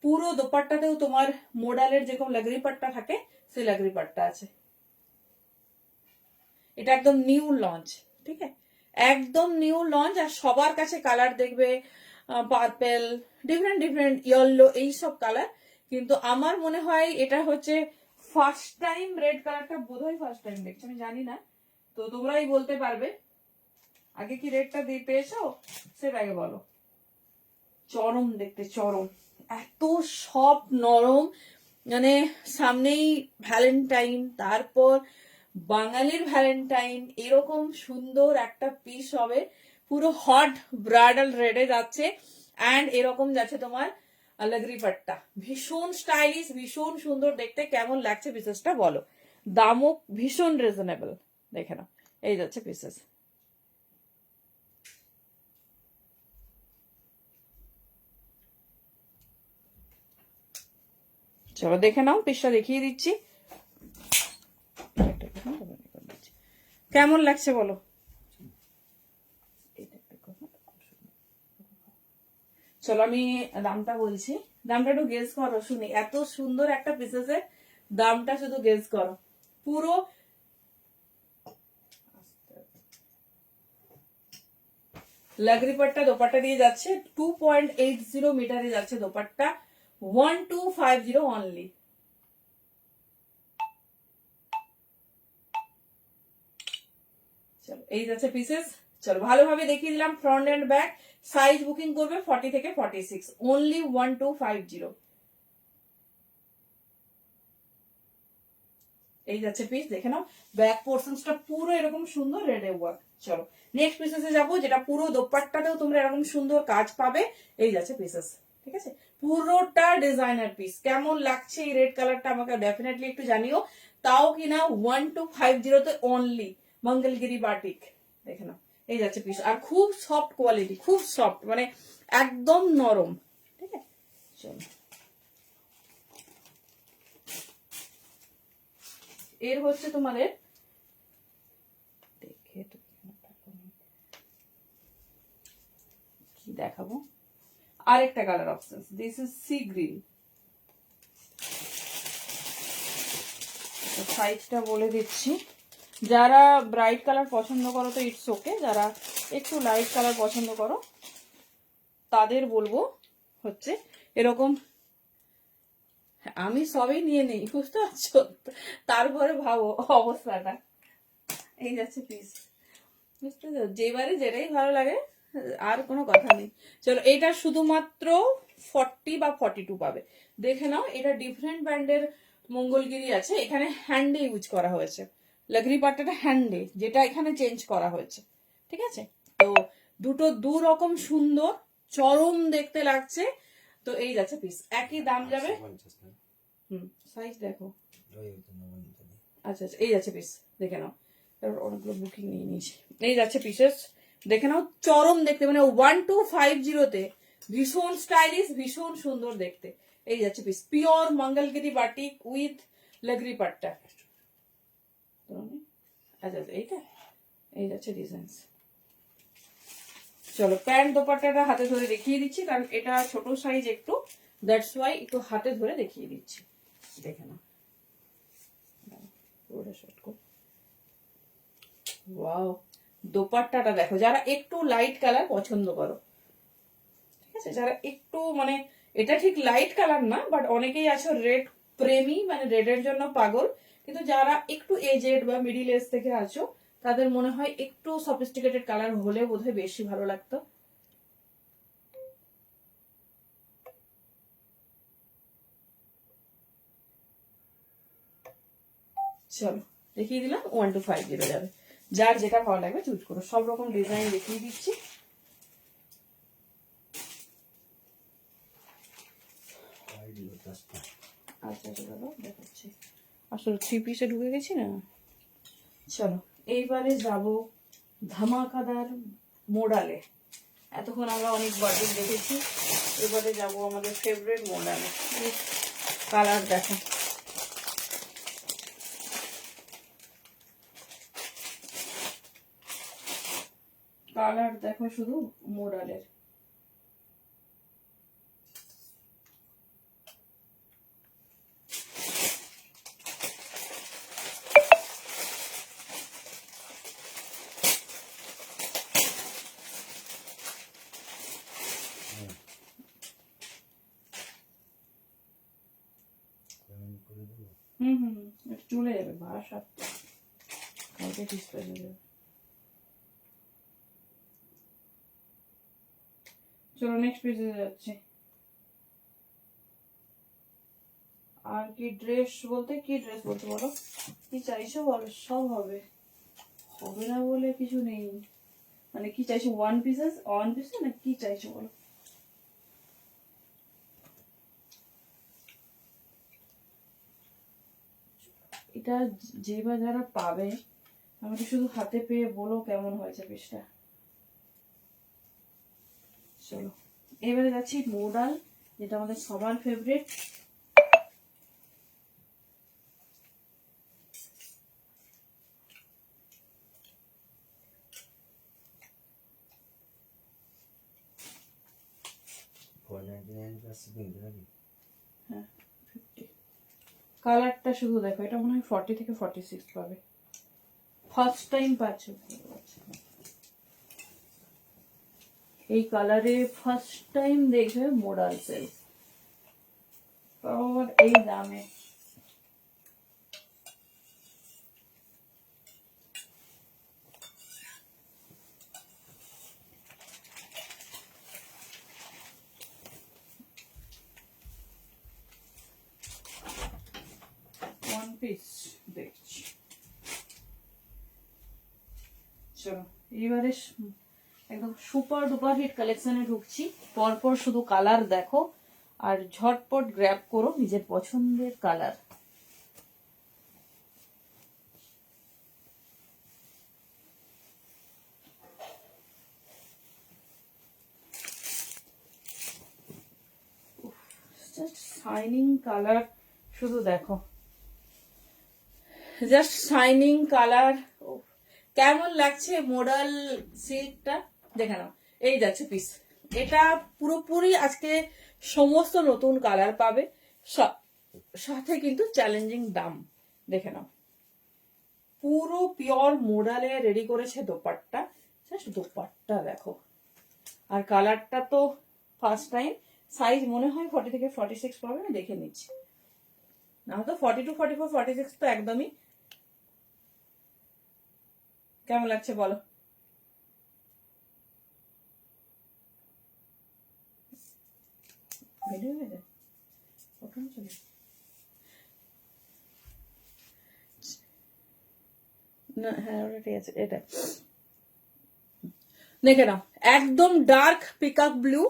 Speaker 1: পুরো দোপাট্টাতেও তোমার মোডালের যেরকম লাগরি পাট্টা থাকে সেই লাগরি পাট্টা আছে। এটা একদম নিউ লঞ্চ, ঠিক আছে, একদম নিউ লঞ্চ। আর সবার কাছে কালার দেখবে পার্পেল, ডিফারেন্ট ডিফারেন্ট ইয়েলো, এইসব কালার, কিন্তু আমার মনে হয় এটা হচ্ছে ফার্স্ট টাইম, রেড কালারটা বোধহয় ফার্স্ট টাইম দেখছি, আমি জানি না, তো তোমরাই বলতে পারবে। আগে কি রেডটা দিয়ে পেয়েছো সেটা আগে বলো। চরম দেখতে, চরম, এত সফট নরম, মানে সামনেই ভ্যালেন্টাইন, তারপর বাঙালির ভ্যালেন্টাইন, এরকম সুন্দর একটা পিস হবে, পুরো হট ব্রাইডাল রেডে যাচ্ছে, অ্যান্ড এরকম যাচ্ছে তোমার লাগরি পাট্টা, ভীষণ স্টাইলিশ, ভীষণ সুন্দর দেখতে। কেমন লাগছে পিসেসটা বলো, দামও ভীষণ রিজনেবল, দেখে নাও, এই যাচ্ছে পিসেস। চলো দেখে নাও, পিসটা দেখিয়ে দিচ্ছি। কেমন লাগছে বলো? চলো আমি দামটা বলছি, দামটা একটু গেস করো শুনি। এত সুন্দর একটা পিসেসের দামটা শুধু গেস করো। পুরো লাগরি পাট্টা দোপাট্টা দিয়ে যাচ্ছে, 2.80 মিটারে যাচ্ছে দোপাট্টা, 1250 অনলি। চলো এই যাচ্ছে পিসেস। চলো ভালোভাবে দেখিয়ে দিলাম front end back. Size booking করবে 40 থেকে 46, অনলি 1250। এই যাচ্ছে পিস, দেখে নাও ব্যাক পোর্শনসটা পুরো এরকম সুন্দর রেডে ওয়ার্ক। চলো নেক্সট পিসেসে যাবো, যেটা পুরো দোপাট্টাতেও তোমরা এরকম সুন্দর কাজ পাবে। এই যাচ্ছে পিসেস, ঠিক আছে, পুরোটা ডিজাইনার পিস। কেমন লাগছে এই রেড কালারটা আমাকে ডেফিনেটলি একটু জানিও। তাও কিনা 1250 অনলি মঙ্গলগিরি বাটিক, দেখে নাও। এই যাচ্ছে পিস, আর খুব সফট কোয়ালিটি, খুব সফট, মানে একদম নরম, ঠিক আছে। চলো এর হচ্ছে তোমাদের দেখে কি দেখাবো, আরেকটা colour option, this is sea green. সাইজটা বলে দিচ্ছি, যারা ব্রাইট কালার পছন্দ করো তো ইটস ওকে, যারা একটু লাইট কালার পছন্দ করো তাদের বলবো হচ্ছে এরকম। আমি সবই নিয়ে নেই, বুঝতে পারছো, তারপরে ভাবো অবস্থাটা। এই যাচ্ছে পিস, বুঝতে পারছো, যেবারে যেটাই ভালো লাগে, আর কোনো কথা নেই। চলো এটা শুধুমাত্র 40 বা 42 পাবে। দেখে নাও, এটা ডিফারেন্ট ব্র্যান্ডের মঙ্গলগিরি আছে, এখানে হ্যান্ডে ইউজ করা হয়েছে। লাগরি পাট্টাটা হ্যান্ডে, যেটা এখানে চেঞ্জ করা হয়েছে, ঠিক আছে। তো দুটো দু রকম সুন্দর, চরম দেখতে লাগছে। তো এই যাচ্ছে পিস, একই দাম যাবে। সাইজ দেখো, আচ্ছা আচ্ছা, এই যাচ্ছে পিস, দেখে নাও। অনেকগুলো বুকিং নিয়ে নিয়েছি। এই যাচ্ছে পিসেস, দেখে নাও, চরম দেখতে, মানে 1250-তে ভীষণ স্টাইলিশ, ভীষণ সুন্দর দেখতে। এই যাচ্ছে piece, pure Mangalagiri batik with lagdi patta. আচ্ছা এইটা, এই যাচ্ছে ডিজাইন। চলো প্যান্ট দোপাট্টাটা হাতে ধরে দেখিয়ে দিচ্ছি, কারণ এটা ছোট সাইজ একটু, দ্যাটস ওয়াই একটু হাতে ধরে দেখিয়ে দিচ্ছি। দেখে নাও, ওয়াও, দোপাট্টাটা দেখো। যারা একটু লাইট কালার পছন্দ করো, ঠিক আছে, যারা একটু মানে এটা ঠিক লাইট কালার না, বাট অনেকেই আছো রেড প্রেমী, মানে রেডের জন্য পাগল, কিন্তু যারা একটু এজেড বা মিডিল এজ থেকে আছো তাদের মনে হয় একটু সফিস্টিকেটেড কালার হলে বোধহয় বেশি ভালো লাগতো। চলো দেখিয়ে দিলাম, 1250 যাবে। যার যেটা ভালো লাগবে চুজ করো, সব রকম ডিজাইন দেখিয়ে দিচ্ছি। আচ্ছা দাদা দেখাচ্ছি, আসলে 3 পিসে ঢুকে গেছি না। চলো এইবারে যাব ধামাকাদার মোডালে। এতক্ষণ আমরা অনেক বার্থডে দেখেছি, এবারে যাব আমাদের ফেভারিট মোডালে। কালার দেখো, কালার দেখো শুধু মোডালের। চলে যাবে, ভাষা কালকে ডিসপ্লে হয়ে যাবে। চলো নেক্সট পেজে যাচ্ছে। আর কি ড্রেস বলতে, কি ড্রেস বলতে বলো, কি চাইছো বলো, সব হবে, হবে না বলে কিছু নেই। মানে কি চাইছো, ওয়ান পিসেস না কি চাইছো বলো। এটা যে বা যারা পাবে আমাকে শুধু হাতে পেয়ে বলো কেমন হয়েছে পিসটা। চলো এবারে যাচ্ছি মোডাল, যেটা আমাদের সবার ফেভারিট। হ্যাঁ 50। কালারটা শুধু দেখো, এটা মনে হয় 40 থেকে 46 পাবে, ফার্স্ট টাইম পাচ্ছ। এই কালারে ফার্স্ট টাইম দেখবে মোডাল সিল্ক, আর এই দামে। ওয়ান পিস দেখছি। চলো এবারে একদম সুপার ডুপার হিট কালেকশনে ঢুকছি। পরপর শুধু কালার দেখো আর ঝটপট গ্র্যাব করো নিজের পছন্দের কালার। জাস্ট শাইনিং কালার, শুধু দেখো, জাস্ট শাইনিং কালার। কেমন লাগছে মোডাল সিল্কটা দেখে নাও। এই যাচ্ছে পিস, এটা পুরোপুরি আজকে সমস্ত নতুন কালার পাবে, সাথে কিন্তু চ্যালেঞ্জিং দাম। দেখে নাও, পুরো পিওর মোডালে রেডি করেছে দোপাট্টা। জাস্ট দোপাট্টা দেখো, আর কালারটা তো ফার্স্ট টাইম। সাইজ মনে হয় 40 থেকে 46 পাবে, আমি দেখে নিচ্ছি। না তো 42, 44, 46 তো একদমই। কেমন লাগছে বলো? না হ্যাঁ ওটা ঠিক আছে। এটা দেখে নাও, একদম ডার্ক পিকক ব্লু,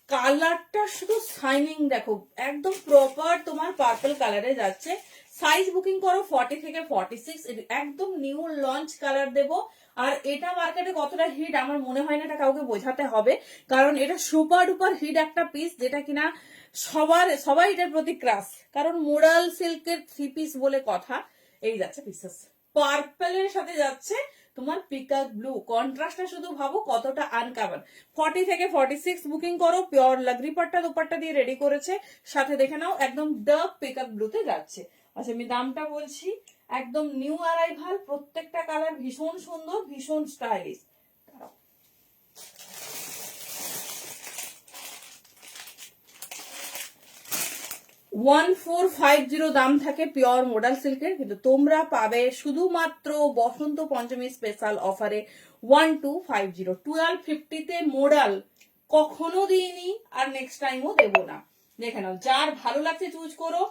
Speaker 1: কালারটা শুধু শাইনিং দেখো, একদম প্রপার তোমার পার্পল কালারে যাচ্ছে। সাইজ বুকিং করো 40 থেকে 46, একদম নিউ লঞ্চ কালার দেবো। আর এটা মার্কেটে কতটা হিট আমার মনে হয় না এটা কাউকে বোঝাতে হবে, কারণ এটা সুপার ডুপার হিট একটা পিস, যেটা কিনা সবাই এটার প্রতি ক্রাশ, কারণ মোডাল সিল্কের 3 পিস বলে কথা। এই যাচ্ছে পিসেস, পার্পলের সাথে যাচ্ছে তোমার পিকক ব্লু, কন্ট্রাস্টটা শুধু ভাবো কতটা আনকমন। 40 থেকে 46 বুকিং করো, পিওর লাগরি পাট্টা দোপাট্টা দিয়ে রেডি করেছে, সাথে দেখে নাও একদম ডার্ক পিকক ব্লুতে যাচ্ছে। আচ্ছা আমি দামটা বলছি, একদম নিউ অ্যারাইভাল, প্রত্যেকটা কালার ভীষণ সুন্দর, ভীষণ স্টাইলিশ। 1450 দাম থাকে পিওর মোডাল সিল্কের, কিন্তু তোমরা পাবে শুধুমাত্র বসন্ত পঞ্চমী স্পেশাল অফারে 1250। 1250 মোডাল কখনো দিইনি, আর নেক্সট টাইমও দেবো না। দেখে নাও, যার ভালো লাগছে চুজ করো।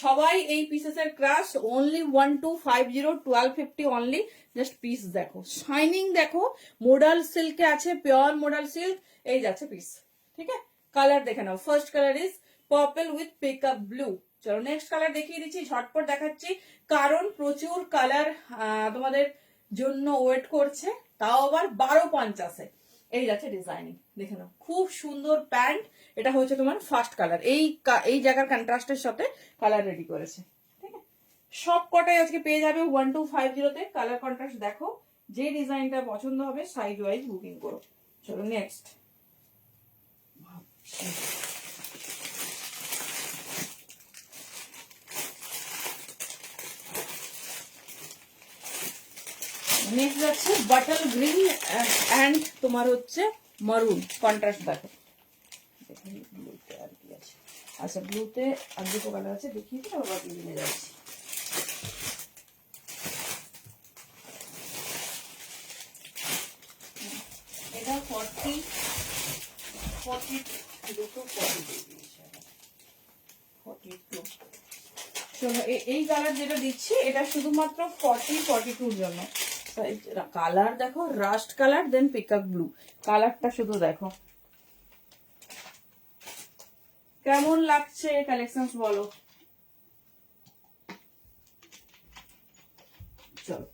Speaker 1: সবাই এই পিসেসের crush. Only 1250, 1250 only. Just piece দেখো, শাইনিং দেখো, মোডাল সিল্কে আছে, পিওর মোডাল সিল্ক। এই যাচ্ছে পিস, ঠিক আছে। কালার দেখে নাও, first colour is purple with peacock blue. চলো নেক্সট কালার দেখিয়ে দিচ্ছি, ঝটপট দেখাচ্ছি, কারণ প্রচুর কালার তোমাদের জন্য ওয়েট করছে, তাও আবার 1250-এ। এই যাচ্ছে ডিজাইনিং, দেখে নাও, খুব সুন্দর প্যান্ট। এটা হচ্ছে তোমার ফার্স্ট কালার, এই জায়গার কন্ট্রাস্টের সাথে কালার রেডি করেছে, ঠিক আছে। সব কটাই আজকে পেয়ে যাবে 1250-তে। কালার কন্ট্রাস্ট দেখো, যে ডিজাইনটা পছন্দ হবে সাইজ ওয়াইজ বুকিং করো। চলো নেক্সট। নেক্সট যাচ্ছে বাটল গ্রিন অ্যান্ড তোমার হচ্ছে মারুন, কন্ট্রাস্ট দেখো। ব্লুতে আর কি আছে? আচ্ছা ব্লুতে আর দুটো কালার আছে, দেখিয়ে দিই, আবার গ্রিনে যাচ্ছি। এটা 40, 42। চলো এই কালার যেটা দিচ্ছি এটা শুধুমাত্র 40, 42-র জন্য। কালার দেখো, রাস্ট কালার, দেন পিকক ব্লু, কালারটা শুধু দেখো কেমন লাগছে। কালেকশনস বলো। চলো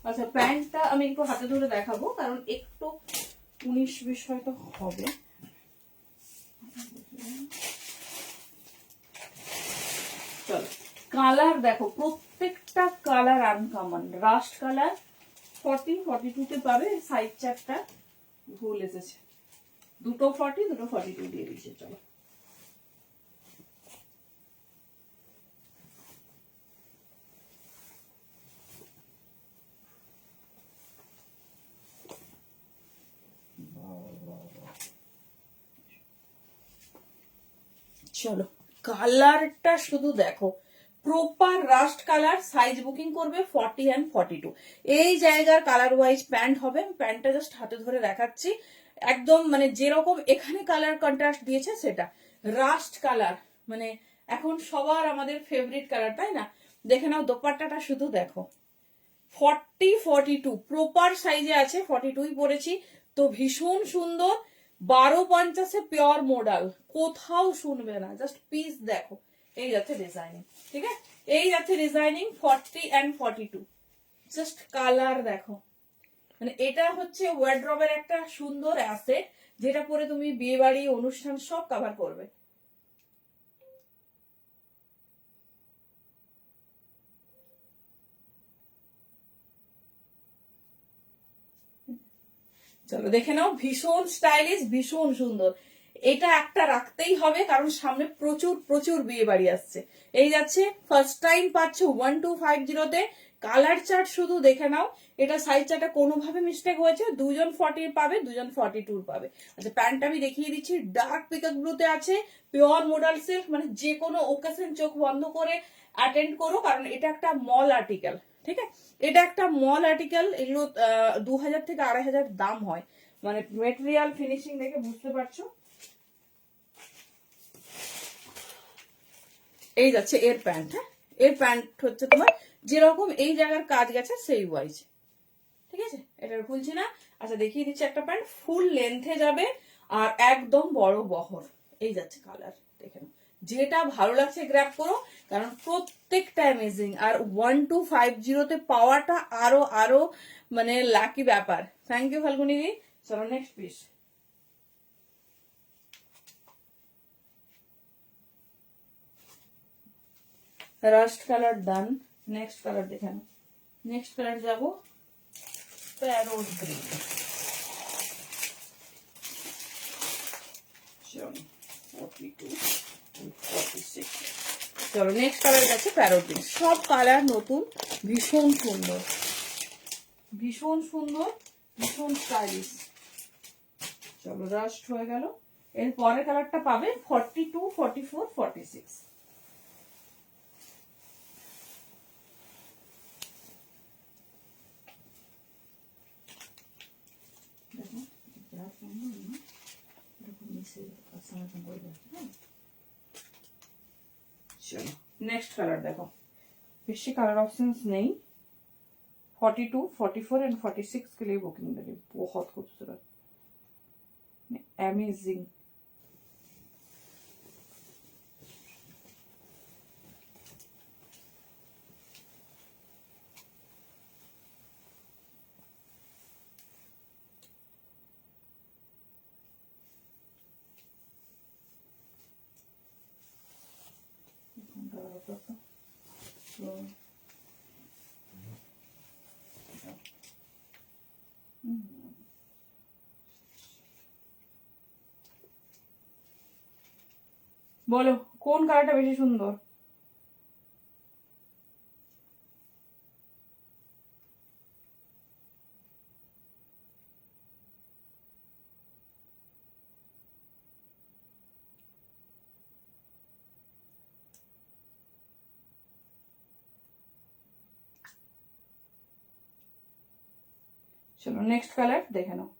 Speaker 1: আচ্ছা, প্যান্টটা আমি একটু হাতে ধরে দেখাবো, কারণ একটু 19-20 হয়তো হবে। চলো কালার দেখো, প্রত্যেকটা কালার আনকমন। রাস্ট কালার, 40-42 তে পাবে। সাইড চারটা ভুল এসেছে, দুটো 40 দুটো 42 দিয়ে দিয়েছে। চলো চলো কালারটা শুধু দেখো, proper rushed colour. Size booking করবে 40 and 42। এই জায়গার কালার ওয়াইজ প্যান্ট হবে। প্যান্টটা জাস্ট হাতে ধরে দেখাচ্ছি, একদম মানে যেরকম এখানে কালার কন্ট্রাস্ট দিয়েছে সেটা রাস্ট কালার, মানে এখন সবার আমাদের ফেভারিট কালার, তাই না? দেখে নাও দোপাট্টাটা শুধু দেখো, 40-42 প্রপার সাইজে আছে, 42ই পরেছি তো ভীষণ সুন্দর। 1250 পিওর মডেল, কোথাও শুনবে না। জাস্ট পিস দেখো, এই যাচ্ছে ডিজাইনিং, ঠিক আছে? এই যাচ্ছে ডিজাইনিং 40 and 42। জাস্ট কালার দেখো, মানে এটা হচ্ছে ওয়ার্ড্রবের একটা সুন্দর অ্যাসেট, যেটা পরে তুমি বিয়ে বাড়ি অনুষ্ঠান সব কভার করবে। চলো দেখে নাও, ভীষণ স্টাইলিশ, ভীষণ সুন্দর। এটা একটা রাখতেই হবে, কারণ সামনে প্রচুর প্রচুর বিয়ে বাড়ি আসছে। এই যাচ্ছে ফার্স্ট টাইম পাচ্ছ 1250 তে। কালার চার্ট শুধু দেখে নাও, এটা সাইজ চার্টটা কোনোভাবে মিস্টেক হয়েছে, দুজন 40 পাবে, দুজন 42 পাবে। আচ্ছা প্যান্ট আমি দেখিয়ে দিচ্ছি, ডার্ক পিকক ব্লুতে আছে, পিওর মোডাল সিল্ক, মানে যে কোনো ওকেশন চোখ বন্ধ করে অ্যাটেন্ড করো, কারণ এটা একটা মল আর্টিকেল, ঠিক আছে? এটা একটা মল আর্টিকেল, এগুলো 2000 থেকে 2500 দাম হয়, মানে মেটেরিয়াল ফিনিশিং দেখে বুঝতে পারছো। এই যাচ্ছে এর প্যান্ট। হ্যাঁ, এর প্যান্ট হচ্ছে তোমার যেরকম এই জায়গার কাজ গেছে সেই ওয়াইজ, ঠিক আছে? এটা খুলছি না। আচ্ছা দেখিয়ে দিচ্ছি একটা প্যান্ট ফুল লেন্থে যাবে আর একদম বড় বহর। এই যাচ্ছে কালার, দেখে নাও, যেটা ভালো লাগছে গ্র্যাব করো, কারণ প্রত্যেকটা অ্যামেজিং। আর 1250 তে পাওয়াটা আরো আরো মানে লাকি ব্যাপার। থ্যাংক ইউ ফাল্গুনি দি। চলো নেক্সট পিস। রাস্ট কালার ডান। নেক্সট কালার দেখে নাও। নেক্সট কালার যাবো প্যারোট গ্রিন। চলো নেক্সট কালার যাচ্ছে প্যারোট গ্রিন। সব কালার নতুন, ভীষণ সুন্দর, ভীষণ সুন্দর, ভীষণ স্টাইলিশ। চলো রাস্ট হয়ে গেল। এর পরের কালারটা পাবে 42, 44, 46। नेक्स्ट कलर देखो, बेशी कलर ऑप्शंस नहीं। 42, 44 एंड 46 के लिए बुकिंग लगी, बहुत खूबसूरत, अमेजिंग। বলো কোন কালারটা বেশি সুন্দর? चलो नेक्स्ट कलर देखे नाओ।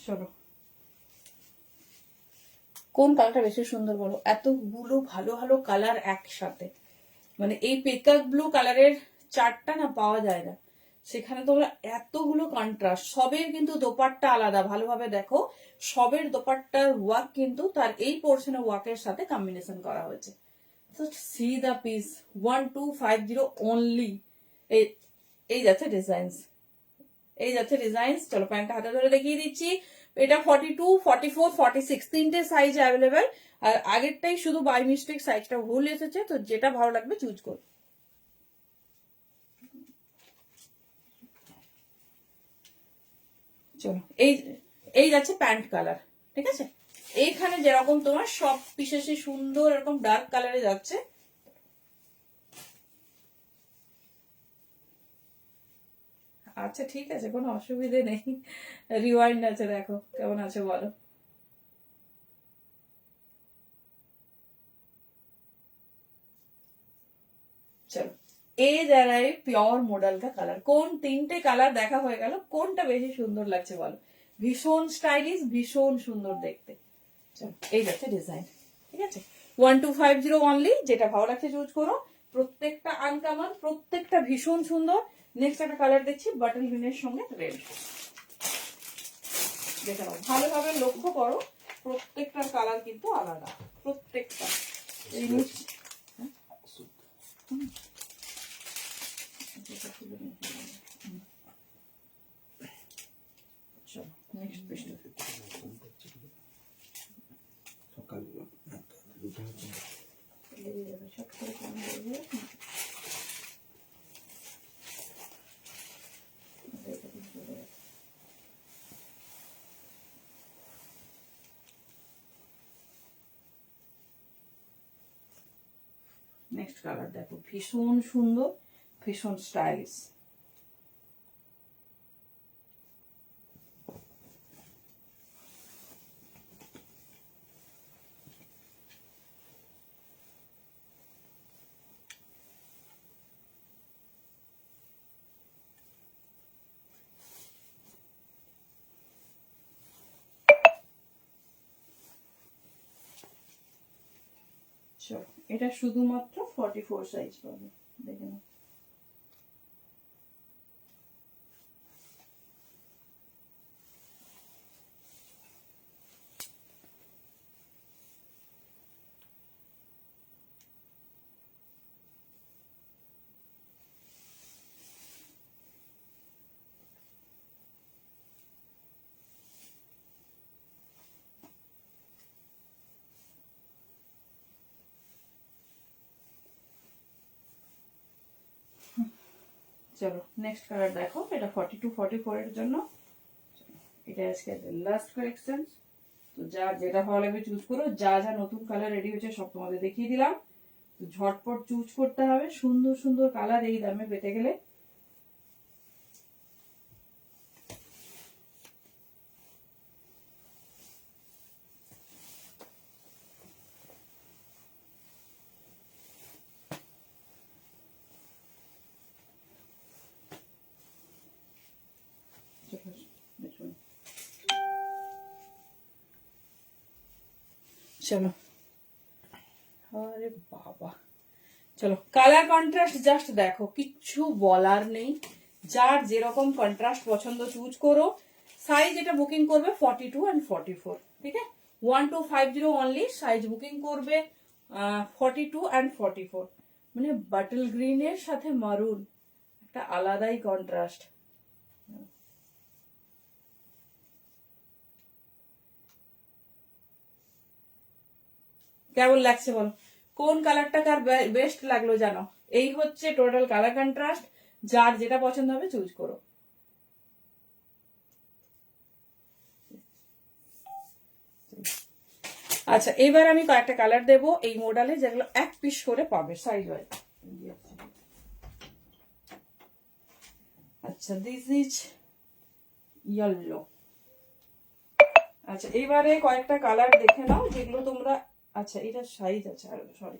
Speaker 1: চলো কোন কালারটা বেশি সুন্দর বলো? এতগুলো ভালো ভালো কালার একসাথে, মানে এই পিকক ব্লু কালারের চারটা না পাওয়া যায় না, সেখানে তোমরা এতগুলো কন্ট্রাস্ট। সবের কিন্তু দোপাট্টা আলাদা, ভালোভাবে দেখো, সবের দোপাট্টার ওয়ার্ক কিন্তু তার এই পোর্শনের ওয়ার্কের সাথে কম্বিনেশন করা হয়েছে। C the piece 1250 only. এই এই যাচ্ছে ডিজাইনস, এই যাচ্ছে ডিজাইনস। চলো প্যান্টটা হাতে ধরে দেখিয়ে দিচ্ছি। এটা 42, 44, 46 তিনটে সাইজ অ্যাভেলেবেল। আর আগেরটাই শুধু বাই মিস্টেক সাইজটা ভুল এসেছে, তো যেটা ভালো লাগবে চুজ করো। চলো এই এই যাচ্ছে প্যান্ট কালার, ঠিক আছে। এইখানে যেরকম তোমার সব পিসেসে সুন্দর এরকম ডার্ক কালারে যাচ্ছে। আচ্ছা ঠিক আছে, কোনো অসুবিধে নেই। রিওয়াইন্ড আছে, দেখো কেমন আছে বলো। চলো এই জায়গায় পিওর মডেল কা কালার, কোন তিনটে কালার দেখা হয়ে গেল, কোনটা বেশি সুন্দর লাগছে বলো। ভীষণ স্টাইলিশ, ভীষণ সুন্দর দেখতে। চলো এই যাচ্ছে ডিজাইন, ঠিক আছে। 1250 অনলি, যেটা ভালো লাগছে চুজ করো। প্রত্যেকটা আনকমন, প্রত্যেকটা ভীষণ সুন্দর। নেক্সট একটা কালার দেখছি বাটন গ্রিনের সঙ্গে রেড। দেখে নাও ভালোভাবে, লক্ষ্য করো প্রত্যেকটার কালার কিন্তু আলাদা, প্রত্যেকটা। এই নেক্সট পেজটা
Speaker 2: সকাল
Speaker 1: নেক্সট কালার দেখো, ভীষণ সুন্দর, ভীষণ স্টাইলিশ। চলো এটা শুধুমাত্র 44 সাইজ পাবে, দেখে নাও। চলো নেক্সট কালার দেখো, এটা 42, 44 এর জন্য। এটা আজকে লাস্ট কালেকশন। তো যার যেটা ভালো লাগবে চুজ করো। যা যা নতুন কালার রেডি হয়েছে সব তোমাদের দেখিয়ে দিলাম। তো ঝটপট চুজ করতে হবে, সুন্দর সুন্দর কালার এই দামে পেতে গেলে। চলো আরে বাবা, চলো কালার কন্ট্রাস্ট জাস্ট দেখো, কিচ্ছু বলার নেই। যার যেরকম কন্ট্রাস্ট পছন্দ চুজ করো। সাইজ এটা বুকিং করবে 42 and 44, ঠিক আছে। 1250 অনলি, সাইজ বুকিং করবে 42 and 44। মানে বাটল গ্রিনের সাথে মারুন, একটা আলাদাই কন্ট্রাস্ট। কেমন লাগছে বলো, কোন কালারটা কার বেস্ট লাগলো জানো। এই হচ্ছে টোটাল কালার কন্ট্রাস্ট। যার যেটা পছন্দ হবে চুজ করো। আচ্ছা এবার আমি কয়েকটা কালার দেবো এই মডেলে, যেগুলো এক পিস করে পাবে সাইজ ওয়াইজ। আচ্ছা দিস ইজ ইয়েলো। আচ্ছা এবারে কয়েকটা কালার দেখে নাও যেগুলো তোমরা, আচ্ছা এটা সাইজ আছে, সরি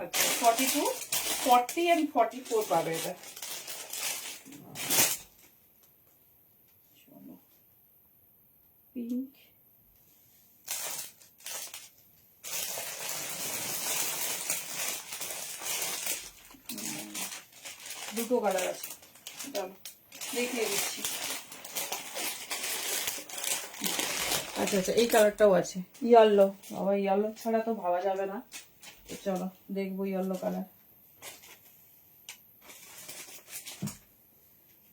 Speaker 1: আচ্ছা 42, 40 and 44 পাবে এটা। পিঙ্ক, দুটো কালার আছে, চলো দেখিয়ে দিচ্ছি। আচ্ছা আচ্ছা, এই কালারটাও আছে, ইয়েলো। বাবা, ইয়েলো ছাড়া তো ভাবা যাবে না। তো চলো দেখবো ইয়েলো কালার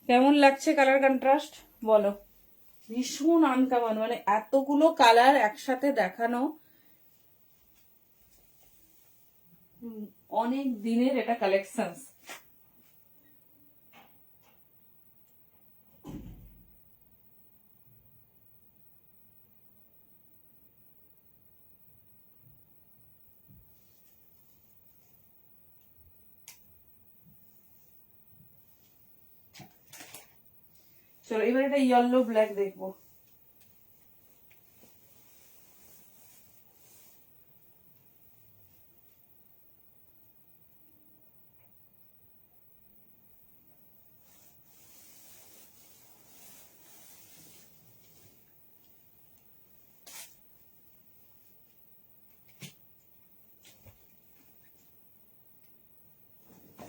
Speaker 1: কেমন লাগছে। কালার কন্ট্রাস্ট বলো, ভীষণ আনকমন, মানে এতগুলো কালার একসাথে দেখানো অনেক দিনের এটা কালেকশন। চলো এবার এটা ইয়েলো ব্ল্যাক দেখবো।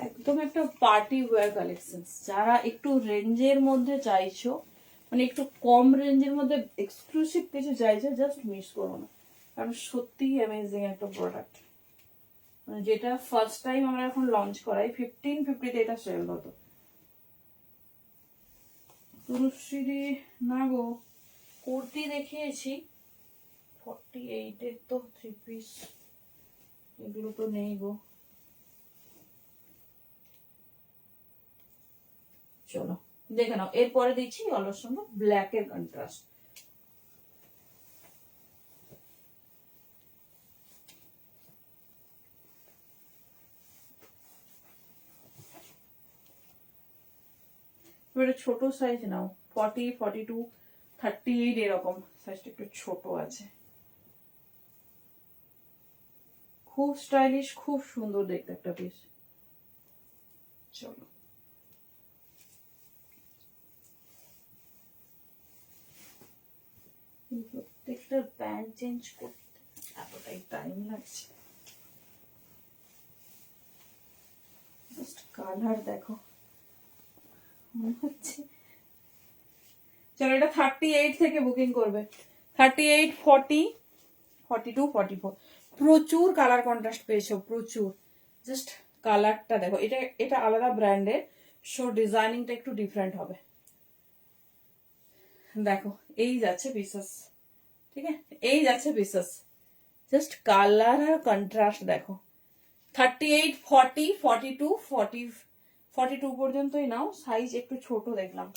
Speaker 1: একদম একটা পার্টি ওয়্যার কালেকশন, যারা একটু রেঞ্জের মধ্যে চাইছো, মানে একটু কম রেঞ্জের মধ্যে এক্সক্লুসিভ কিছু চাইছো, জাস্ট মিস করো না, কারণ সত্যিই অ্যামেজিং একটা প্রোডাক্ট। মানে যেটা ফার্স্ট টাইম আমরা এখন লঞ্চ করাই 1550-তে এটা সেল হতো। তুরুশ্রী না গো, কুর্তি দেখিয়েছি 48-এর, তো 3 পিস এগুলো তো নেই গো। চলো দেখে নাও, এরপরে দিচ্ছি ইয়েলোর সঙ্গে ব্ল্যাক এর কন্ট্রাস্ট। এবারে ছোট সাইজ নাও, 40, 42, 38 এরকম সাইজটা একটু ছোট আছে। খুব স্টাইলিশ, খুব সুন্দর দেখতে একটা পিস। চলো প্রত্যেকটা প্যান্ট চেঞ্জ করতে এতটাই টাইম লাগছে। জাস্ট কালার দেখো, মনে হচ্ছে। চলো এটা 38 থেকে বুকিং করবে, 38, 40, 42, 44। প্রচুর কালার কন্ট্রাস্ট পেয়েছো, প্রচুর। জাস্ট কালারটা দেখো, এটা এটা আলাদা ব্র্যান্ডের, সো ডিজাইনিংটা একটু ডিফারেন্ট হবে। দেখো এই যাচ্ছে পিসেস, ঠিক আছে, এই যাচ্ছে পিসেস। জাস্ট কালার আর কন্ট্রাস্ট দেখো। 38, 40, 42, 40, 42 পর্যন্তই নাও, সাইজ একটু ছোট দেখলাম।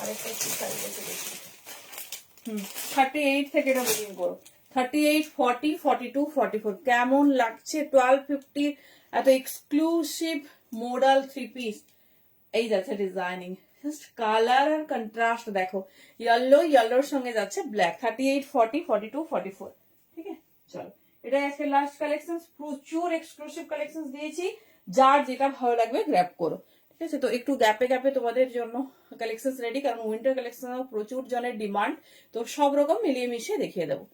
Speaker 1: আরেকটা একটু সাইজ আছে দেখি। 38 থেকে এটা বুকিং করো। 38, 40, 42, 44 কেমন লাগছে? 1250 এত এক্সক্লুসিভ মোডাল 3 পিস। এই যাচ্ছে ডিজাইনিং, জাস্ট কালার আর কন্ট্রাস্ট দেখো। ইয়েলোর সঙ্গে যাচ্ছে ব্ল্যাক। 38, 40, 42, 44, ঠিক আছে। চলো এটা আজকে লাস্ট কালেকশন, প্রচুর এক্সক্লুসিভ কালেকশন দিয়েছি, যার যেটা ভালো লাগবে গ্র্যাব করো, ঠিক আছে। তো একটু গ্যাপে গ্যাপে তোমাদের জন্য কালেকশন রেডি, কারণ উইন্টার কালেকশন প্রচুর জনের ডিমান্ড, তো সব রকম মিলিয়ে মিশিয়ে দেখিয়ে দেবো।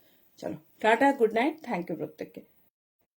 Speaker 1: চলো tata, good night, thank you প্রত্যেককে।